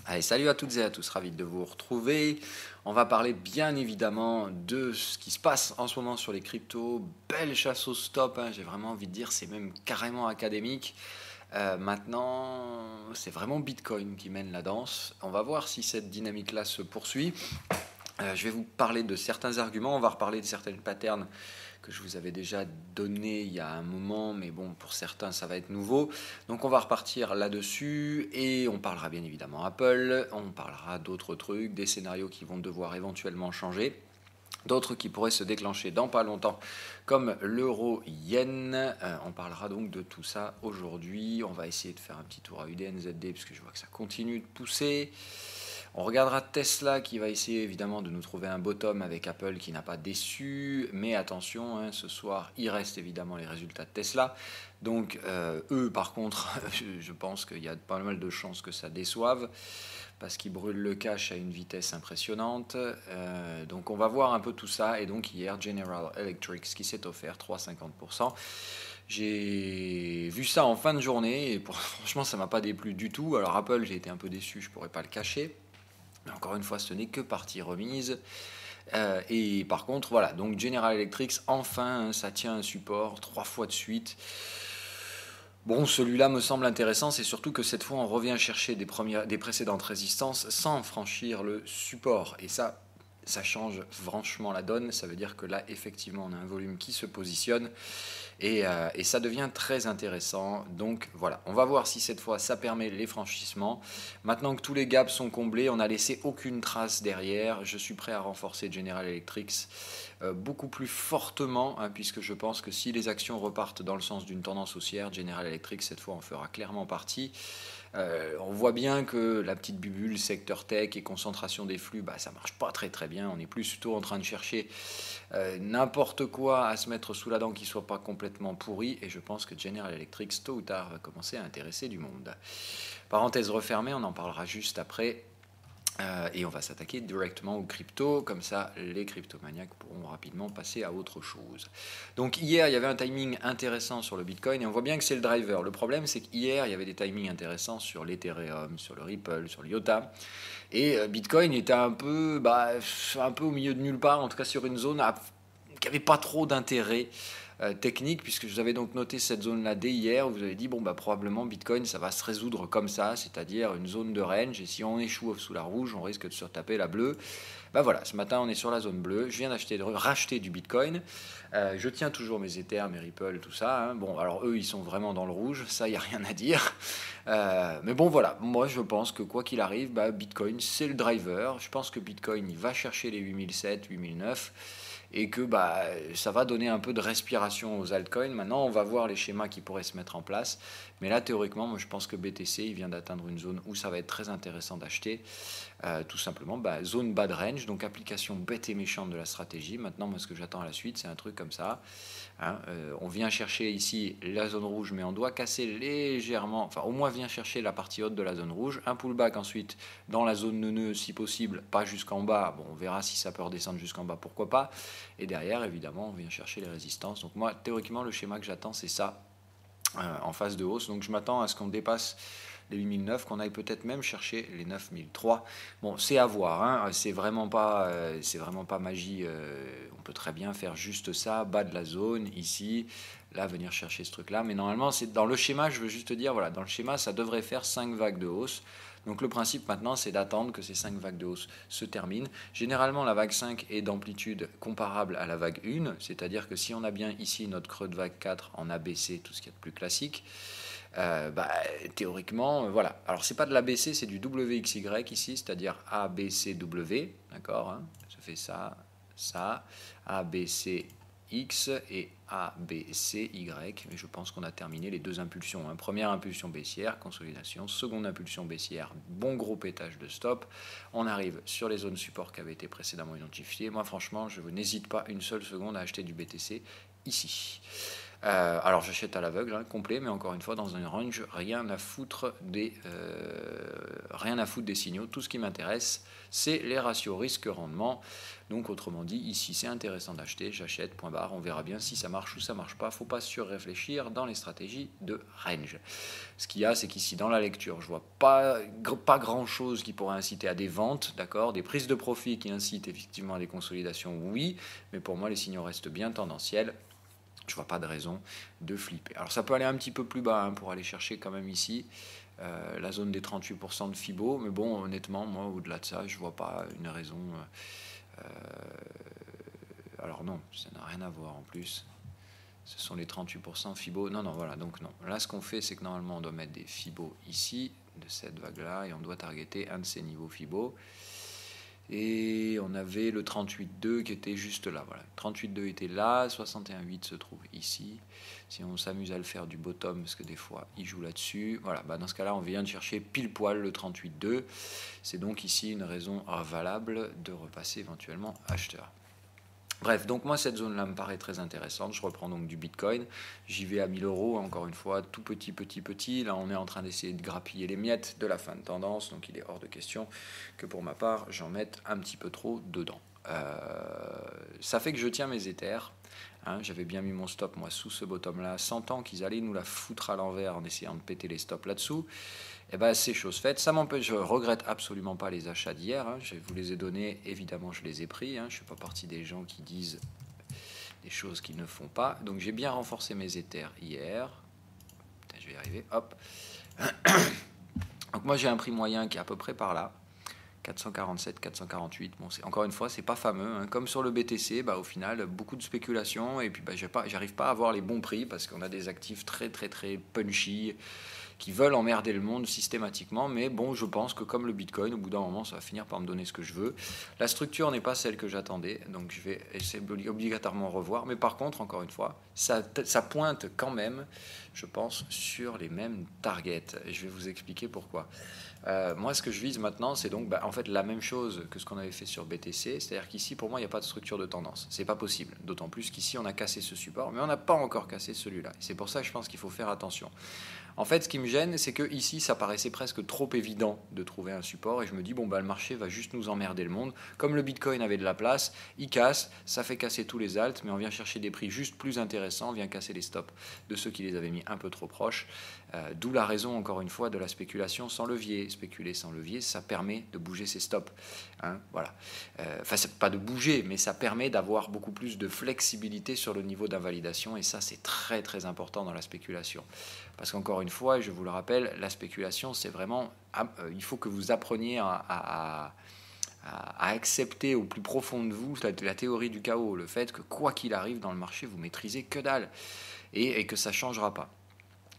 Allez, salut à toutes et à tous, ravi de vous retrouver. On va parler bien évidemment de ce qui se passe en ce moment sur les cryptos. Belle chasse au stop, hein, j'ai vraiment envie de dire, c'est même carrément académique. Maintenant, c'est vraiment Bitcoin qui mène la danse. On va voir si cette dynamique-là se poursuit. Je vais vous parler de certains arguments, on va reparler de certaines patterns que je vous avais déjà donné il y a un moment, mais bon, pour certains, ça va être nouveau. Donc on va repartir là-dessus, et on parlera bien évidemment Apple, on parlera d'autres trucs, des scénarios qui vont devoir éventuellement changer, d'autres qui pourraient se déclencher dans pas longtemps, comme l'euro-yen. On parlera donc de tout ça aujourd'hui. On va essayer de faire un petit tour à UDNZD, parce que je vois que ça continue de pousser. On regardera Tesla qui va essayer évidemment de nous trouver un bottom avec Apple qui n'a pas déçu. Mais attention, hein, ce soir, il reste évidemment les résultats de Tesla. Donc eux, par contre, je pense qu'il y a pas mal de chances que ça déçoive, parce qu'ils brûlent le cash à une vitesse impressionnante. Donc on va voir un peu tout ça. Et donc hier, General Electric qui s'est offert 3,50%. J'ai vu ça en fin de journée et franchement ça m'a pas déplu du tout. Alors Apple, j'ai été un peu déçu, je pourrais pas le cacher. Mais encore une fois, ce n'est que partie remise. Et par contre, voilà, donc General Electric, enfin, ça tient un support 3 fois de suite. Bon, celui-là me semble intéressant, c'est surtout que cette fois, on revient chercher des précédentes résistances sans franchir le support. Et ça change franchement la donne. Ça veut dire que là, effectivement, on a un volume qui se positionne. Et ça devient très intéressant. Donc voilà, on va voir si cette fois ça permet les franchissements. Maintenant que tous les gaps sont comblés, on n'a laissé aucune trace derrière. Je suis prêt à renforcer General Electric beaucoup plus fortement, hein, puisque je pense que si les actions repartent dans le sens d'une tendance haussière, General Electric cette fois en fera clairement partie. On voit bien que la petite bulle secteur tech et concentration des flux, ça marche pas très très bien. On est plutôt en train de chercher n'importe quoi à se mettre sous la dent qui soit pas complètement pourri, et je pense que General Electric tôt ou tard va commencer à intéresser du monde. Parenthèse refermée, on en parlera juste après. Et on va s'attaquer directement aux cryptos, comme ça les cryptomaniaques pourront rapidement passer à autre chose. Donc hier, il y avait un timing intéressant sur le Bitcoin, et on voit bien que c'est le driver. Le problème, c'est qu'hier, il y avait des timings intéressants sur l'Ethereum, sur le Ripple, sur le IOTA, et Bitcoin était un peu au milieu de nulle part, en tout cas sur une zone qui n'avait pas trop d'intérêt technique, puisque je vous avais donc noté cette zone-là dès hier, où vous avez dit, bon, probablement Bitcoin, ça va se résoudre comme ça, c'est-à-dire une zone de range, et si on échoue sous la rouge, on risque de se retaper la bleue. Voilà, ce matin, on est sur la zone bleue, je viens de racheter du Bitcoin, je tiens toujours mes Ethers, mes Ripple, tout ça, hein. Bon, alors eux, ils sont vraiment dans le rouge, ça, il n'y a rien à dire. Mais bon, voilà, moi, je pense que quoi qu'il arrive, Bitcoin, c'est le driver. Je pense que Bitcoin, il va chercher les 8007, 8009, et que ça va donner un peu de respiration aux altcoins. Maintenant, on va voir les schémas qui pourraient se mettre en place. Mais là, théoriquement, moi, je pense que BTC, il vient d'atteindre une zone où ça va être très intéressant d'acheter. Tout simplement, zone bas de range, donc application bête et méchante de la stratégie. Maintenant, moi, ce que j'attends à la suite, c'est un truc comme ça. Hein, on vient chercher ici la zone rouge, mais on doit casser légèrement, enfin au moins vient chercher la partie haute de la zone rouge, un pullback ensuite dans la zone neuneux si possible, pas jusqu'en bas, bon on verra si ça peut redescendre jusqu'en bas, pourquoi pas, et derrière évidemment on vient chercher les résistances. Donc moi théoriquement le schéma que j'attends c'est ça, en phase de hausse, donc je m'attends à ce qu'on dépasse les 8009, qu'on aille peut-être même chercher les 9003. Bon, c'est à voir, hein. C'est vraiment pas magie. On peut très bien faire juste ça, bas de la zone, ici, là, venir chercher ce truc-là. Mais normalement, c'est dans le schéma, je veux juste te dire, voilà, dans le schéma, ça devrait faire 5 vagues de hausse. Donc le principe maintenant, c'est d'attendre que ces 5 vagues de hausse se terminent. Généralement, la vague 5 est d'amplitude comparable à la vague 1, c'est-à-dire que si on a bien ici notre creux de vague 4 en ABC, tout ce qui est de plus classique, théoriquement, voilà. Alors, c'est pas de l'ABC, c'est du WXY ici, c'est-à-dire ABCW, d'accord, hein, ça fait ça, ça, ABCX et ABCY, mais je pense qu'on a terminé les deux impulsions, hein. Première impulsion baissière, consolidation, seconde impulsion baissière, bon gros pétage de stop, on arrive sur les zones support qui avaient été précédemment identifiées. Moi, franchement, je n'hésite pas une seule seconde à acheter du BTC ici. Alors j'achète à l'aveugle, hein, complet, mais encore une fois dans un range, rien à foutre des signaux. Tout ce qui m'intéresse, c'est les ratios risque-rendement. Donc autrement dit, ici c'est intéressant d'acheter, j'achète, point barre, on verra bien si ça marche ou ça marche pas. Faut pas surréfléchir dans les stratégies de range. Ce qu'il y a, c'est qu'ici dans la lecture, je vois pas grand chose qui pourrait inciter à des ventes, d'accord, des prises de profit qui incitent effectivement à des consolidations, oui, mais pour moi les signaux restent bien tendanciels. Je vois pas de raison de flipper. Alors ça peut aller un petit peu plus bas, hein, pour aller chercher quand même ici la zone des 38% de Fibo, mais bon, honnêtement, moi au-delà de ça, je vois pas une raison. Alors non, ça n'a rien à voir en plus. Ce sont les 38% Fibo. Non, voilà, donc non. Là, ce qu'on fait, c'est que normalement, on doit mettre des Fibo ici, de cette vague-là, et on doit targeter un de ces niveaux Fibo. Et on avait le 38.2 qui était juste là. Voilà. 38.2 était là, 61.8 se trouve ici. Si on s'amuse à le faire du bottom, parce que des fois il joue là-dessus, voilà, dans ce cas-là, on vient de chercher pile poil le 38.2. C'est donc ici une raison valable de repasser éventuellement acheteur. Bref, donc moi cette zone-là me paraît très intéressante. Je reprends donc du Bitcoin. J'y vais à 1000 euros, encore une fois, tout petit. Là, on est en train d'essayer de grappiller les miettes de la fin de tendance. Donc il est hors de question que pour ma part, j'en mette un petit peu trop dedans. Ça fait que je tiens mes Ethers. Hein, j'avais bien mis mon stop, moi, sous ce bottom-là, sentant qu'ils allaient nous la foutre à l'envers en essayant de péter les stops là-dessous. Et bien, c'est chose faite. Ça m'empêche, je regrette absolument pas les achats d'hier. Hein. Je vous les ai donnés, évidemment, je les ai pris. Hein. Je ne fais pas partie des gens qui disent des choses qu'ils ne font pas. Donc, j'ai bien renforcé mes Ethers hier. Putain, je vais y arriver. Hop. Donc, moi, j'ai un prix moyen qui est à peu près par là. 447, 448. Bon, encore une fois, c'est pas fameux. Hein. Comme sur le BTC, au final, beaucoup de spéculation. Et puis, j'arrive pas à avoir les bons prix parce qu'on a des actifs très punchy qui veulent emmerder le monde systématiquement, mais bon, je pense que comme le Bitcoin, au bout d'un moment, ça va finir par me donner ce que je veux. La structure n'est pas celle que j'attendais, donc je vais essayer obligatoirement revoir, mais par contre, encore une fois, ça pointe quand même, je pense, sur les mêmes targets. Je vais vous expliquer pourquoi. Moi, ce que je vise maintenant, c'est donc en fait la même chose que ce qu'on avait fait sur BTC, c'est-à-dire qu'ici, pour moi, il n'y a pas de structure de tendance. C'est pas possible, d'autant plus qu'ici, on a cassé ce support, mais on n'a pas encore cassé celui-là. C'est pour ça que je pense qu'il faut faire attention. En fait, ce qui me gêne, c'est que ici, ça paraissait presque trop évident de trouver un support, et je me dis, le marché va juste nous emmerder le monde. Comme le Bitcoin avait de la place, il casse, ça fait casser tous les alts, mais on vient chercher des prix juste plus intéressants, on vient casser les stops de ceux qui les avaient mis un peu trop proches. D'où la raison, encore une fois, de la spéculation sans levier. Spéculer sans levier, ça permet de bouger ses stops. Hein, voilà. Enfin, c'est pas de bouger, mais ça permet d'avoir beaucoup plus de flexibilité sur le niveau d'invalidation, et ça, c'est très important dans la spéculation. Parce qu'encore une fois, je vous le rappelle, la spéculation, c'est vraiment... il faut que vous appreniez à accepter au plus profond de vous la théorie du chaos, le fait que quoi qu'il arrive dans le marché, vous maîtrisez que dalle, et que ça ne changera pas.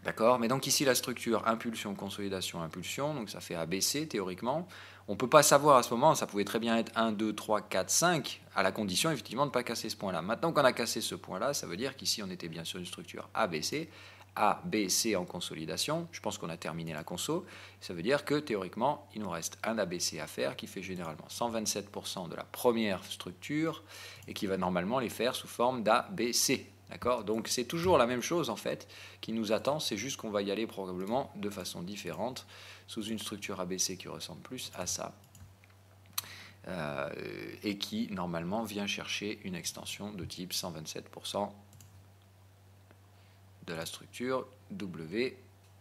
D'accord? Mais donc ici, la structure impulsion, consolidation, impulsion, donc ça fait ABC théoriquement. On ne peut pas savoir à ce moment, ça pouvait très bien être 1, 2, 3, 4, 5, à la condition effectivement de ne pas casser ce point-là. Maintenant qu'on a cassé ce point-là, ça veut dire qu'ici on était bien sur une structure ABC, A, B, C en consolidation. Je pense qu'on a terminé la conso. Ça veut dire que théoriquement, il nous reste un ABC à faire qui fait généralement 127% de la première structure et qui va normalement les faire sous forme d'ABC. D'accord? Donc c'est toujours la même chose en fait qui nous attend, c'est juste qu'on va y aller probablement de façon différente sous une structure ABC qui ressemble plus à ça et qui normalement vient chercher une extension de type 127% de la structure W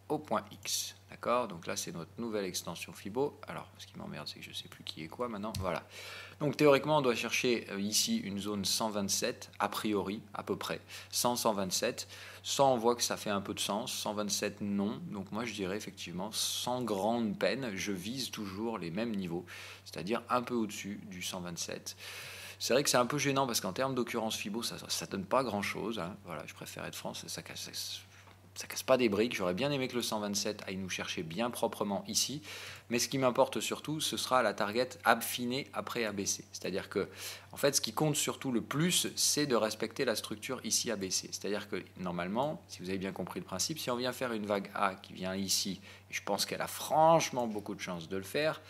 au point X. D'accord? Donc là, c'est notre nouvelle extension Fibo. Alors, ce qui m'emmerde, c'est que je ne sais plus qui est quoi maintenant. Voilà. Donc, théoriquement, on doit chercher ici une zone 127, a priori, à peu près. 100, 127. 100, on voit que ça fait un peu de sens. 127, non. Donc, moi, je dirais effectivement, sans grande peine, je vise toujours les mêmes niveaux, c'est-à-dire un peu au-dessus du 127. C'est vrai que c'est un peu gênant parce qu'en termes d'occurrence Fibo, ça ne donne pas grand-chose. Hein. Voilà, je préfère être franc, ça casse pas des briques. J'aurais bien aimé que le 127 aille nous chercher bien proprement ici. Mais ce qui m'importe surtout, ce sera la target affinée après ABC. C'est-à-dire que, en fait, ce qui compte surtout le plus, c'est de respecter la structure ici ABC. C'est-à-dire que, normalement, si vous avez bien compris le principe, si on vient faire une vague A qui vient ici, et je pense qu'elle a franchement beaucoup de chances de le faire,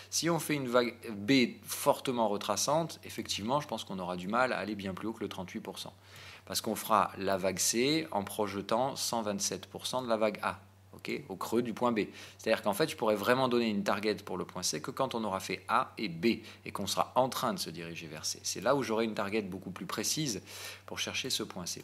si on fait une vague B fortement retraçante, effectivement, je pense qu'on aura du mal à aller bien plus haut que le 38%. parce qu'on fera la vague C en projetant 127% de la vague A. Okay, au creux du point B. C'est-à-dire qu'en fait, je pourrais vraiment donner une target pour le point C que quand on aura fait A et B et qu'on sera en train de se diriger vers C. C'est là où j'aurai une target beaucoup plus précise pour chercher ce point C.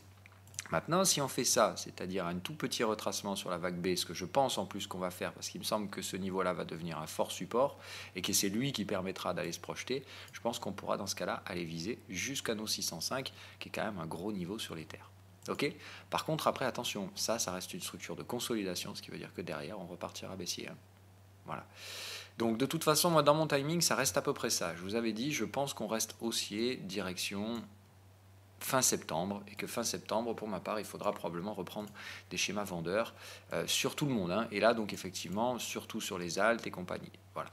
Maintenant, si on fait ça, c'est-à-dire un tout petit retracement sur la vague B, ce que je pense en plus qu'on va faire, parce qu'il me semble que ce niveau-là va devenir un fort support et que c'est lui qui permettra d'aller se projeter, je pense qu'on pourra dans ce cas-là aller viser jusqu'à nos 605, qui est quand même un gros niveau sur les terres. Okay. Par contre, après, attention, ça reste une structure de consolidation, ce qui veut dire que derrière, on repartira baissier. Hein. Voilà. Donc, de toute façon, moi, dans mon timing, ça reste à peu près ça. Je vous avais dit, je pense qu'on reste haussier, direction fin septembre, et que fin septembre, pour ma part, il faudra probablement reprendre des schémas vendeurs sur tout le monde. Hein. Et là, donc, effectivement, surtout sur les altes et compagnie. Voilà.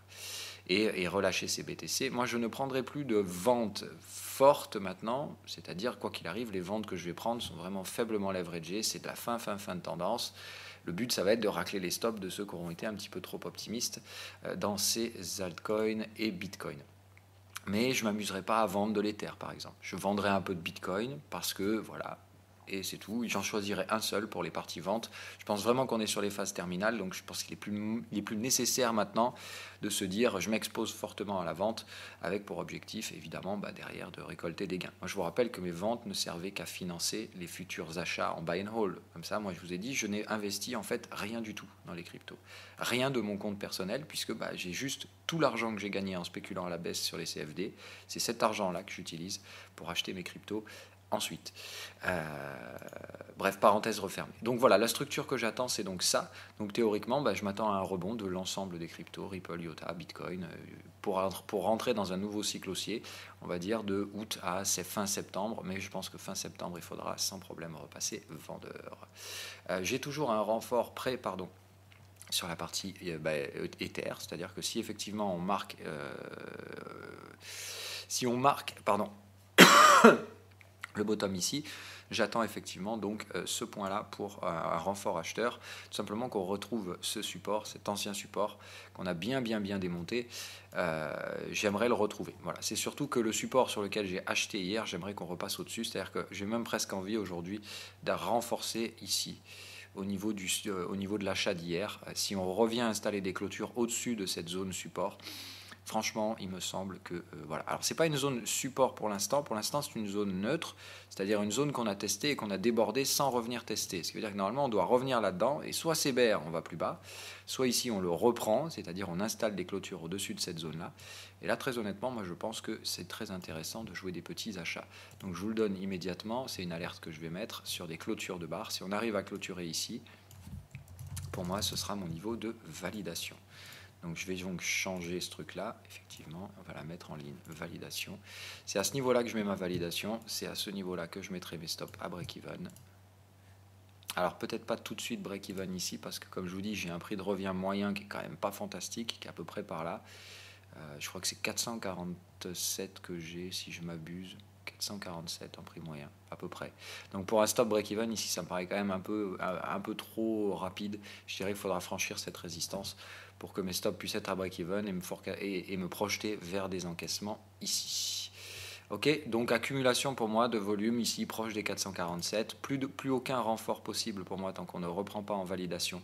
Et relâcher ces BTC. Moi, je ne prendrai plus de ventes fortes maintenant, c'est-à-dire, quoi qu'il arrive, les ventes que je vais prendre sont vraiment faiblement leveragées, c'est de la fin de tendance. Le but, ça va être de racler les stops de ceux qui auront été un petit peu trop optimistes dans ces altcoins et Bitcoin. Mais je ne m'amuserai pas à vendre de l'Ether, par exemple. Je vendrai un peu de Bitcoin parce que, voilà, et c'est tout. J'en choisirai un seul pour les parties ventes. Je pense vraiment qu'on est sur les phases terminales, donc je pense qu'il est plus nécessaire maintenant de se dire je m'expose fortement à la vente, avec pour objectif, évidemment, derrière, de récolter des gains. Moi, je vous rappelle que mes ventes ne servaient qu'à financer les futurs achats en buy and hold. Comme ça, moi, je vous ai dit, je n'ai investi en fait rien du tout dans les cryptos. Rien de mon compte personnel, puisque j'ai juste tout l'argent que j'ai gagné en spéculant à la baisse sur les CFD. C'est cet argent-là que j'utilise pour acheter mes cryptos. Ensuite, bref, parenthèse refermée. Donc voilà, la structure que j'attends, c'est donc ça. Donc théoriquement, je m'attends à un rebond de l'ensemble des cryptos, Ripple, IOTA, Bitcoin, pour rentrer dans un nouveau cycle haussier, on va dire de août à fin septembre. Mais je pense que fin septembre, il faudra sans problème repasser vendeur. J'ai toujours un renfort prêt, sur la partie Ether, c'est-à-dire que si effectivement on marque, le bottom ici, j'attends effectivement donc ce point-là pour un renfort acheteur, tout simplement qu'on retrouve ce support, cet ancien support qu'on a bien démonté, j'aimerais le retrouver. Voilà, c'est surtout que le support sur lequel j'ai acheté hier, j'aimerais qu'on repasse au-dessus, c'est-à-dire que j'ai même presque envie aujourd'hui de renforcer ici. Au niveau de l'achat d'hier, si on revient installer des clôtures au-dessus de cette zone support, franchement, il me semble que voilà. Alors, c'est pas une zone support pour l'instant. Pour l'instant, c'est une zone neutre, c'est-à-dire une zone qu'on a testée et qu'on a débordée sans revenir tester. Ce qui veut dire que normalement, on doit revenir là-dedans et soit c'est bear, on va plus bas, soit ici on le reprend, c'est-à-dire on installe des clôtures au-dessus de cette zone-là. Et là, très honnêtement, moi, je pense que c'est très intéressant de jouer des petits achats. Donc, je vous le donne immédiatement. C'est une alerte que je vais mettre sur des clôtures de barre. Si on arrive à clôturer ici, pour moi, ce sera mon niveau de validation. Donc je vais donc changer ce truc-là, effectivement, on va la mettre en ligne, validation. C'est à ce niveau-là que je mets ma validation, c'est à ce niveau-là que je mettrai mes stops à break-even. Alors peut-être pas tout de suite break-even ici, parce que comme je vous dis, j'ai un prix de revient moyen qui est quand même pas fantastique, qui est à peu près par là. Je crois que c'est 447 que j'ai, si je m'abuse. 447 en prix moyen, à peu près. Donc pour un stop break-even, ici, ça me paraît quand même un peu trop rapide. Je dirais qu'il faudra franchir cette résistance pour que mes stops puissent être à break-even et me projeter vers des encaissements ici. Ok, donc accumulation pour moi de volume ici proche des 447, plus aucun renfort possible pour moi tant qu'on ne reprend pas en validation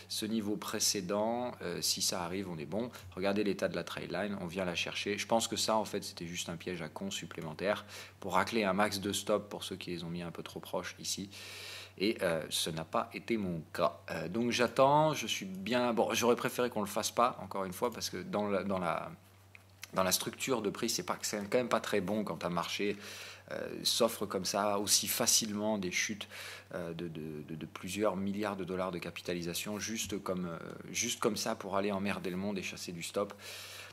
ce niveau précédent. Si ça arrive, on est bon. Regardez l'état de la trailline, on vient la chercher. Je pense que ça, en fait, c'était juste un piège à con supplémentaire pour racler un max de stop pour ceux qui les ont mis un peu trop proches ici. Et ce n'a pas été mon cas. Donc j'attends, je suis bien... Bon, j'aurais préféré qu'on ne le fasse pas, encore une fois, parce que dans la structure de prix, c'est quand même pas très bon quand un marché s'offre comme ça aussi facilement des chutes de plusieurs milliards de dollars de capitalisation juste comme ça pour aller emmerder le monde et chasser du stop.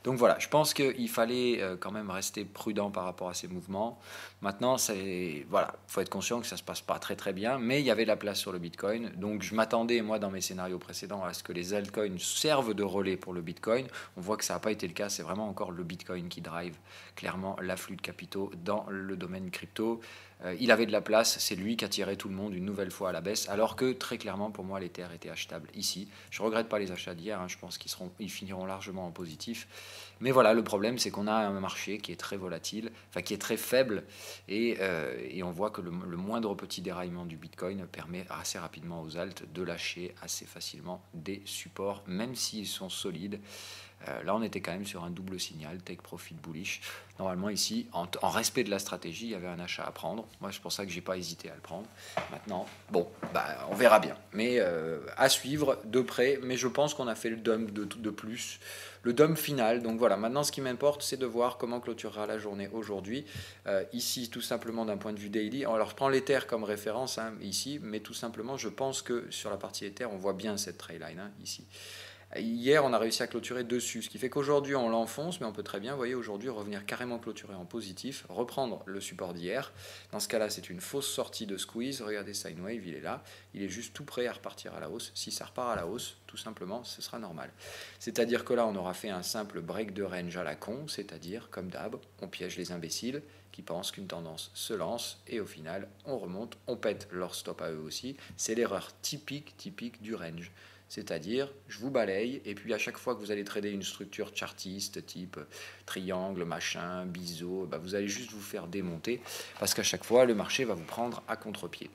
Donc voilà, je pense qu'il fallait quand même rester prudent par rapport à ces mouvements. Maintenant, voilà, faut être conscient que ça se passe pas très très bien, mais il y avait de la place sur le Bitcoin. Donc je m'attendais, moi, dans mes scénarios précédents, à ce que les altcoins servent de relais pour le Bitcoin. On voit que ça n'a pas été le cas, c'est vraiment encore le Bitcoin qui drive clairement l'afflux de capitaux dans le domaine crypto. Il avait de la place, c'est lui qui a tiré tout le monde une nouvelle fois à la baisse, alors que très clairement pour moi l'Ether était achetable ici. Je ne regrette pas les achats d'hier, je pense qu'ils finiront largement en positif. Mais voilà, le problème c'est qu'on a un marché qui est très volatile, enfin qui est très faible, et on voit que le moindre petit déraillement du Bitcoin permet assez rapidement aux alts de lâcher assez facilement des supports, même s'ils sont solides. Là, on était quand même sur un double signal, take profit bullish. Normalement, ici, en respect de la stratégie, il y avait un achat à prendre. Moi, c'est pour ça que j'ai pas hésité à le prendre. Maintenant, bon, on verra bien. Mais à suivre de près. Mais je pense qu'on a fait le dump de plus. Le dump final. Donc voilà, maintenant, ce qui m'importe, c'est de voir comment clôturera la journée aujourd'hui. Ici, tout simplement, d'un point de vue daily. Alors, je prends l'Ether comme référence ici. Mais tout simplement, je pense que sur la partie Ether, on voit bien cette trailline ici. Hier, on a réussi à clôturer dessus, ce qui fait qu'aujourd'hui, on l'enfonce, mais on peut très bien, vous voyez, aujourd'hui, revenir carrément clôturer en positif, reprendre le support d'hier. Dans ce cas-là, c'est une fausse sortie de squeeze. Regardez, sine wave, il est là. Il est juste tout prêt à repartir à la hausse. Si ça repart à la hausse, tout simplement, ce sera normal. C'est-à-dire que là, on aura fait un simple break de range à la con, c'est-à-dire, comme d'hab, on piège les imbéciles qui pensent qu'une tendance se lance et au final, on remonte, on pète leur stop à eux aussi. C'est l'erreur typique du range. C'est-à-dire, je vous balaye, et puis à chaque fois que vous allez trader une structure chartiste, type triangle, machin, biseau, vous allez juste vous faire démonter, parce qu'à chaque fois, le marché va vous prendre à contre-pied.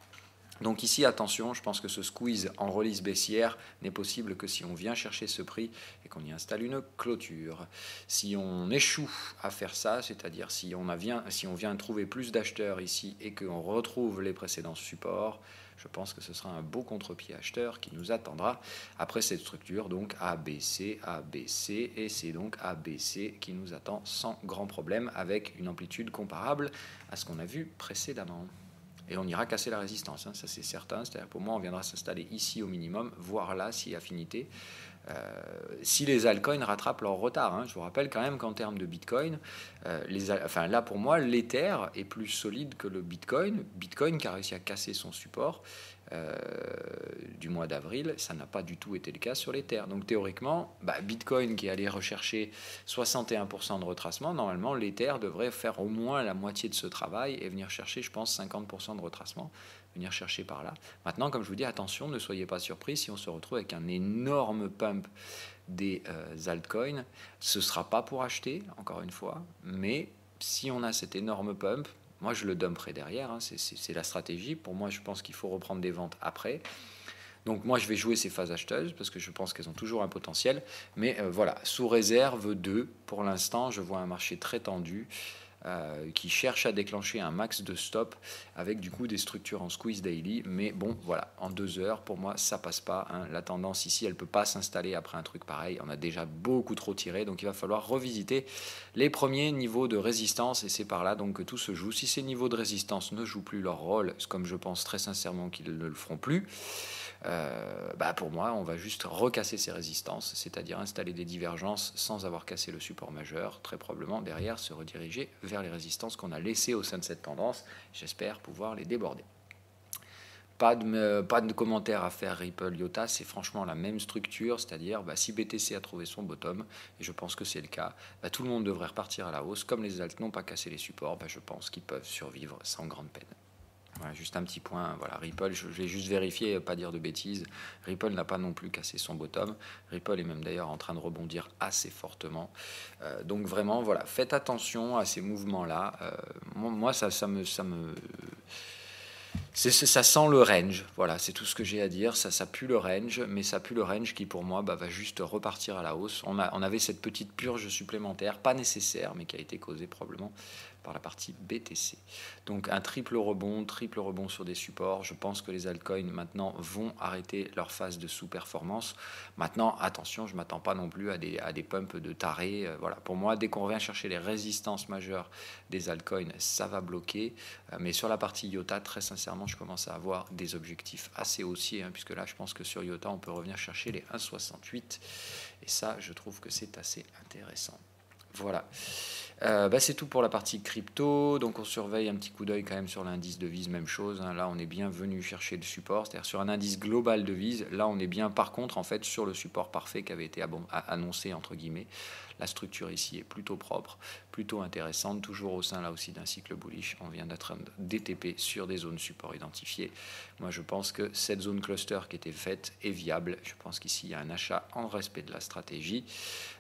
Donc ici, attention, je pense que ce squeeze en release baissière n'est possible que si on vient chercher ce prix et qu'on y installe une clôture. Si on échoue à faire ça, c'est-à-dire si on vient trouver plus d'acheteurs ici et qu'on retrouve les précédents supports, je pense que ce sera un beau contre-pied acheteur qui nous attendra après cette structure, donc ABC, ABC, et c'est donc ABC qui nous attend sans grand problème avec une amplitude comparable à ce qu'on a vu précédemment. Et on ira casser la résistance, ça c'est certain. C'est-à-dire pour moi, on viendra s'installer ici au minimum, voire là si affinité. Si les altcoins rattrapent leur retard, je vous rappelle quand même qu'en termes de Bitcoin, là pour moi, l'Ether est plus solide que le Bitcoin. Bitcoin qui a réussi à casser son support du mois d'avril, ça n'a pas du tout été le cas sur l'Ether. Donc théoriquement, Bitcoin qui allait rechercher 61% de retracement, normalement l'Ether devrait faire au moins la moitié de ce travail et venir chercher, je pense, 50% de retracement, venir chercher par là. Maintenant, comme je vous dis, attention, ne soyez pas surpris si on se retrouve avec un énorme pump des altcoins. Ce ne sera pas pour acheter, encore une fois, mais si on a cet énorme pump, moi je le dumperai derrière, c'est la stratégie. Pour moi, je pense qu'il faut reprendre des ventes après. Donc moi je vais jouer ces phases acheteuses parce que je pense qu'elles ont toujours un potentiel. Mais voilà, sous réserve de, pour l'instant, je vois un marché très tendu. Qui cherche à déclencher un max de stop avec du coup des structures en squeeze daily. Mais bon, voilà, en 2 heures, pour moi, ça passe pas. La tendance ici, elle peut pas s'installer après un truc pareil. On a déjà beaucoup trop tiré, donc il va falloir revisiter les premiers niveaux de résistance et c'est par là donc que tout se joue. Si ces niveaux de résistance ne jouent plus leur rôle, comme je pense très sincèrement qu'ils ne le feront plus, pour moi, on va juste recasser ces résistances, c'est-à-dire installer des divergences sans avoir cassé le support majeur, très probablement derrière se rediriger vers les résistances qu'on a laissées au sein de cette tendance. J'espère pouvoir les déborder. Pas de commentaires à faire Ripple IOTA, c'est franchement la même structure, c'est-à-dire si BTC a trouvé son bottom, et je pense que c'est le cas, tout le monde devrait repartir à la hausse. Comme les alts n'ont pas cassé les supports, je pense qu'ils peuvent survivre sans grande peine. Voilà, juste un petit point, voilà, Ripple, je vais juste vérifier, pas dire de bêtises. Ripple n'a pas non plus cassé son bottom. Ripple est même d'ailleurs en train de rebondir assez fortement. Donc vraiment, voilà, faites attention à ces mouvements-là. Moi, ça sent le range, voilà, c'est tout ce que j'ai à dire. Ça pue le range, mais ça pue le range qui pour moi va juste repartir à la hausse. On avait cette petite purge supplémentaire, pas nécessaire, mais qui a été causée probablement par la partie BTC. Donc un triple rebond sur des supports. Je pense que les altcoins maintenant vont arrêter leur phase de sous-performance. Maintenant, attention, je ne m'attends pas non plus à des pumps de tarés. Voilà. Pour moi, dès qu'on revient chercher les résistances majeures des altcoins, ça va bloquer. Mais sur la partie IOTA, très sincèrement, je commence à avoir des objectifs assez haussiers, puisque là, je pense que sur IOTA, on peut revenir chercher les 1,68. Et ça, je trouve que c'est assez intéressant. Voilà. C'est tout pour la partie crypto. Donc on surveille un petit coup d'œil quand même sur l'indice devise, même chose. Là on est bien venu chercher le support, c'est-à-dire sur un indice global devise. Là on est bien par contre en fait sur le support parfait qui avait été annoncé entre guillemets. La structure ici est plutôt propre, plutôt intéressante, toujours au sein là aussi d'un cycle bullish. On vient d'être DTP sur des zones support identifiées. Moi je pense que cette zone cluster qui était faite est viable. Je pense qu'ici il y a un achat en respect de la stratégie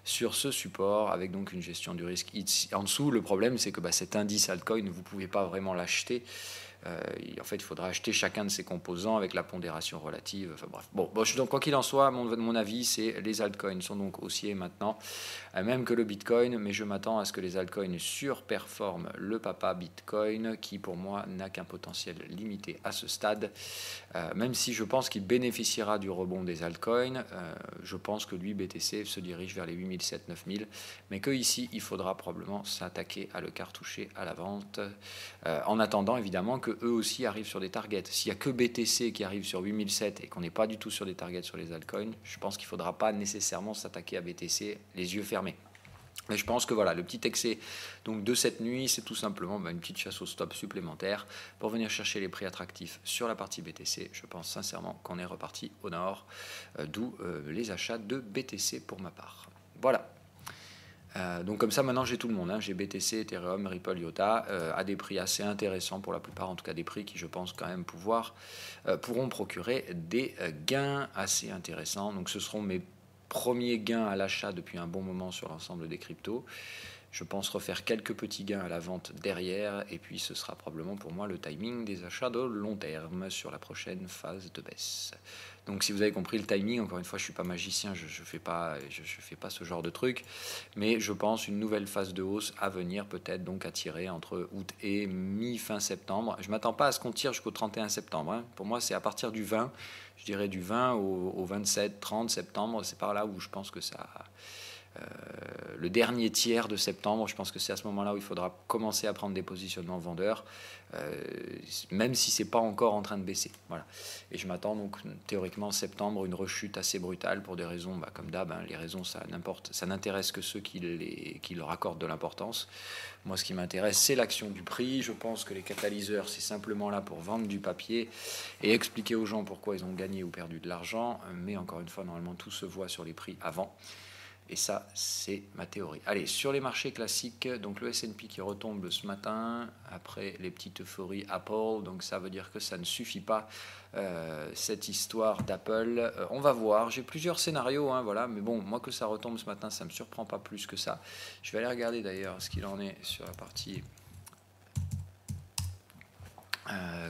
sur ce support avec donc une gestion du risque en dessous. Le problème c'est que cet indice altcoin, vous ne pouvez pas vraiment l'acheter. En fait, il faudra acheter chacun de ces composants avec la pondération relative. Enfin bref. Bon, donc quoi qu'il en soit, mon avis, c'est les altcoins sont donc haussiers maintenant, même que le Bitcoin, mais je m'attends à ce que les altcoins surperforment le papa Bitcoin, qui pour moi n'a qu'un potentiel limité à ce stade. Même si je pense qu'il bénéficiera du rebond des altcoins, je pense que lui, BTC, se dirige vers les 8700, 9000, mais que ici, il faudra probablement s'attaquer à le cartoucher à la vente, en attendant évidemment que eux aussi arrivent sur des targets. S'il n'y a que BTC qui arrive sur 8007 et qu'on n'est pas du tout sur des targets sur les altcoins, je pense qu'il ne faudra pas nécessairement s'attaquer à BTC les yeux fermés. Mais je pense que voilà, le petit excès donc, de cette nuit, c'est tout simplement une petite chasse au stop supplémentaire pour venir chercher les prix attractifs sur la partie BTC. Je pense sincèrement qu'on est reparti au nord, d'où les achats de BTC pour ma part. Voilà. Donc comme ça maintenant j'ai tout le monde, j'ai BTC, Ethereum, Ripple, IOTA à des prix assez intéressants pour la plupart, en tout cas des prix qui je pense quand même pourront procurer des gains assez intéressants. Donc ce seront mes premiers gains à l'achat depuis un bon moment sur l'ensemble des cryptos. Je pense refaire quelques petits gains à la vente derrière et puis ce sera probablement pour moi le timing des achats de long terme sur la prochaine phase de baisse. Donc si vous avez compris le timing, encore une fois je ne suis pas magicien, je ne fais pas ce genre de truc, mais je pense une nouvelle phase de hausse à venir peut-être donc à tirer entre août et mi-fin septembre. Je ne m'attends pas à ce qu'on tire jusqu'au 31 septembre. Pour moi c'est à partir du 20, je dirais du 20 au 27, 30 septembre, c'est par là où je pense que ça... le dernier tiers de septembre, je pense que c'est à ce moment-là où il faudra commencer à prendre des positionnements vendeurs, même si c'est pas encore en train de baisser. Voilà. Et je m'attends donc théoriquement en septembre une rechute assez brutale pour des raisons, comme d'hab, les raisons ça n'intéresse que ceux qui leur accordent de l'importance. Moi, ce qui m'intéresse, c'est l'action du prix. Je pense que les catalyseurs, c'est simplement là pour vendre du papier et expliquer aux gens pourquoi ils ont gagné ou perdu de l'argent. Mais encore une fois, normalement, tout se voit sur les prix avant. Et ça, c'est ma théorie. Allez, sur les marchés classiques, donc le S&P qui retombe ce matin, après les petites euphories Apple, donc ça veut dire que ça ne suffit pas, cette histoire d'Apple. On va voir, j'ai plusieurs scénarios, voilà, mais bon, moi que ça retombe ce matin, ça ne me surprend pas plus que ça. Je vais aller regarder d'ailleurs ce qu'il en est sur la partie...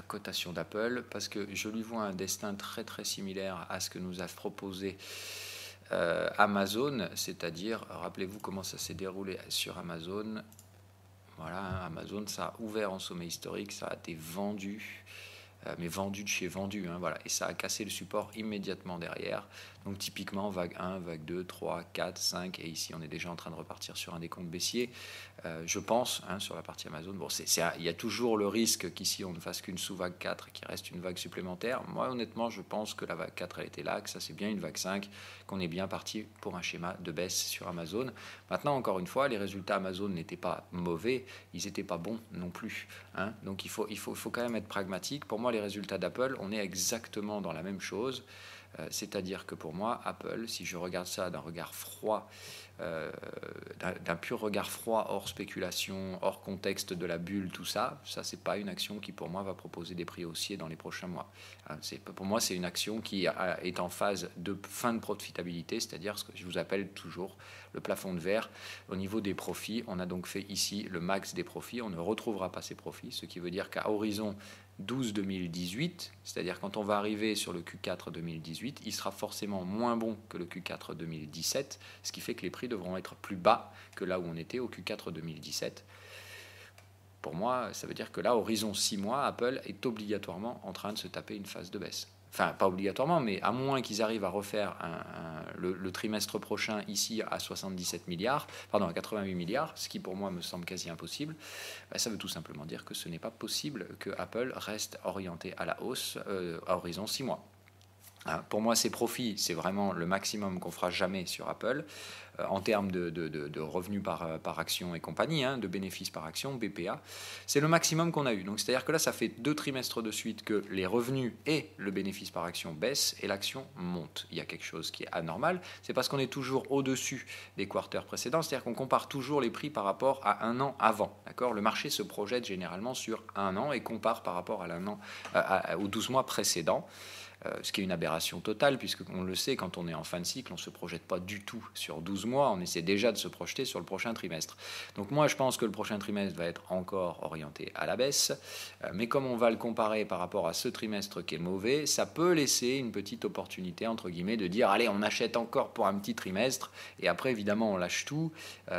cotation d'Apple, parce que je lui vois un destin très très similaire à ce que nous a proposé Amazon, c'est-à-dire, rappelez-vous comment ça s'est déroulé sur Amazon. Voilà, Amazon, ça a ouvert en sommet historique, ça a été vendu, mais vendu de chez vendu, voilà, et ça a cassé le support immédiatement derrière. Donc typiquement vague 1, vague 2, 3, 4, 5, et ici on est déjà en train de repartir sur un décompte baissier, je pense, sur la partie Amazon. Bon, il y a toujours le risque qu'ici on ne fasse qu'une sous-vague 4, qu'il reste une vague supplémentaire. Moi honnêtement je pense que la vague 4 elle était là, que ça c'est bien une vague 5, qu'on est bien parti pour un schéma de baisse sur Amazon. Maintenant encore une fois, les résultats Amazon n'étaient pas mauvais, ils n'étaient pas bons non plus, donc il faut quand même être pragmatique. Pour moi les résultats d'Apple, on est exactement dans la même chose. C'est-à-dire que pour moi, Apple, si je regarde ça d'un regard froid, d'un pur regard froid, hors spéculation, hors contexte de la bulle, tout ça, c'est pas une action qui pour moi va proposer des prix haussiers dans les prochains mois. Pour moi, c'est une action qui est en phase de fin de profitabilité, c'est-à-dire ce que je vous appelle toujours le plafond de verre. Au niveau des profits, on a donc fait ici le max des profits, on ne retrouvera pas ces profits, ce qui veut dire qu'à horizon 12-2018, c'est-à-dire quand on va arriver sur le Q4 2018, il sera forcément moins bon que le Q4 2017, ce qui fait que les prix devront être plus bas que là où on était au Q4 2017. Pour moi, ça veut dire que là, horizon 6 mois, Apple est obligatoirement en train de se taper une phase de baisse. Enfin, pas obligatoirement, mais à moins qu'ils arrivent à refaire le trimestre prochain ici à 77 milliards, pardon, à 88 milliards, ce qui pour moi me semble quasi impossible, ça veut tout simplement dire que ce n'est pas possible que Apple reste orienté à la hausse à horizon 6 mois. Hein, pour moi, ces profits, c'est vraiment le maximum qu'on fera jamais sur Apple en termes de revenus par action et compagnie, hein, de bénéfices par action, BPA. C'est le maximum qu'on a eu. Donc, c'est-à-dire que là, ça fait 2 trimestres de suite que les revenus et le bénéfice par action baissent et l'action monte. Il y a quelque chose qui est anormal. C'est parce qu'on est toujours au-dessus des quarters précédents. C'est-à-dire qu'on compare toujours les prix par rapport à un an avant. D'accord ? Le marché se projette généralement sur un an et compare par rapport à l'un an, aux 12 mois précédents. Ce qui est une aberration totale, puisqu'on le sait, quand on est en fin de cycle, on ne se projette pas du tout sur 12 mois, on essaie déjà de se projeter sur le prochain trimestre. Donc moi, je pense que le prochain trimestre va être encore orienté à la baisse, mais comme on va le comparer par rapport à ce trimestre qui est mauvais, ça peut laisser une petite opportunité, entre guillemets, de dire, allez, on achète encore pour un petit trimestre, et après, évidemment, on lâche tout.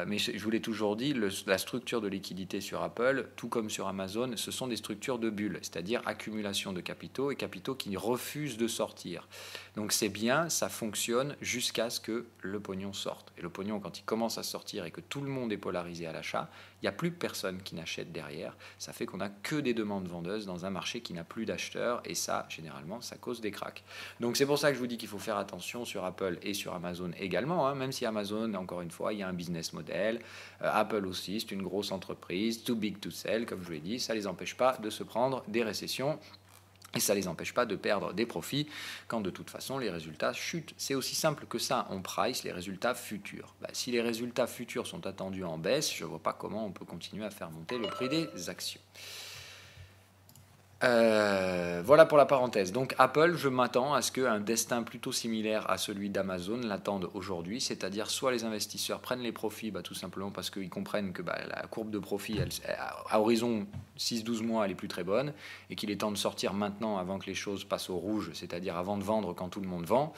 Mais je vous l'ai toujours dit, la structure de liquidité sur Apple, tout comme sur Amazon, ce sont des structures de bulles, c'est-à-dire accumulation de capitaux, et capitaux qui refusent de sortir. Donc c'est bien, ça fonctionne jusqu'à ce que le pognon sorte. Et le pognon, quand il commence à sortir et que tout le monde est polarisé à l'achat, il n'y a plus personne qui n'achète derrière. Ça fait qu'on n'a que des demandes vendeuses dans un marché qui n'a plus d'acheteurs, et ça, généralement, ça cause des cracks. Donc c'est pour ça que je vous dis qu'il faut faire attention sur Apple et sur Amazon également, hein, même si Amazon, encore une fois, il y a un business model. Apple aussi, c'est une grosse entreprise, too big to sell, comme je vous l'ai dit, ça ne les empêche pas de se prendre des récessions. Et ça ne les empêche pas de perdre des profits quand de toute façon les résultats chutent. C'est aussi simple que ça, on price les résultats futurs. Si les résultats futurs sont attendus en baisse, je ne vois pas comment on peut continuer à faire monter le prix des actions. Voilà pour la parenthèse. Donc Apple, je m'attends à ce qu'un destin plutôt similaire à celui d'Amazon l'attende aujourd'hui, c'est-à-dire soit les investisseurs prennent les profits, tout simplement parce qu'ils comprennent que la courbe de profit, à horizon 6-12 mois, elle est plus très bonne, et qu'il est temps de sortir maintenant avant que les choses passent au rouge, c'est-à-dire avant de vendre quand tout le monde vend.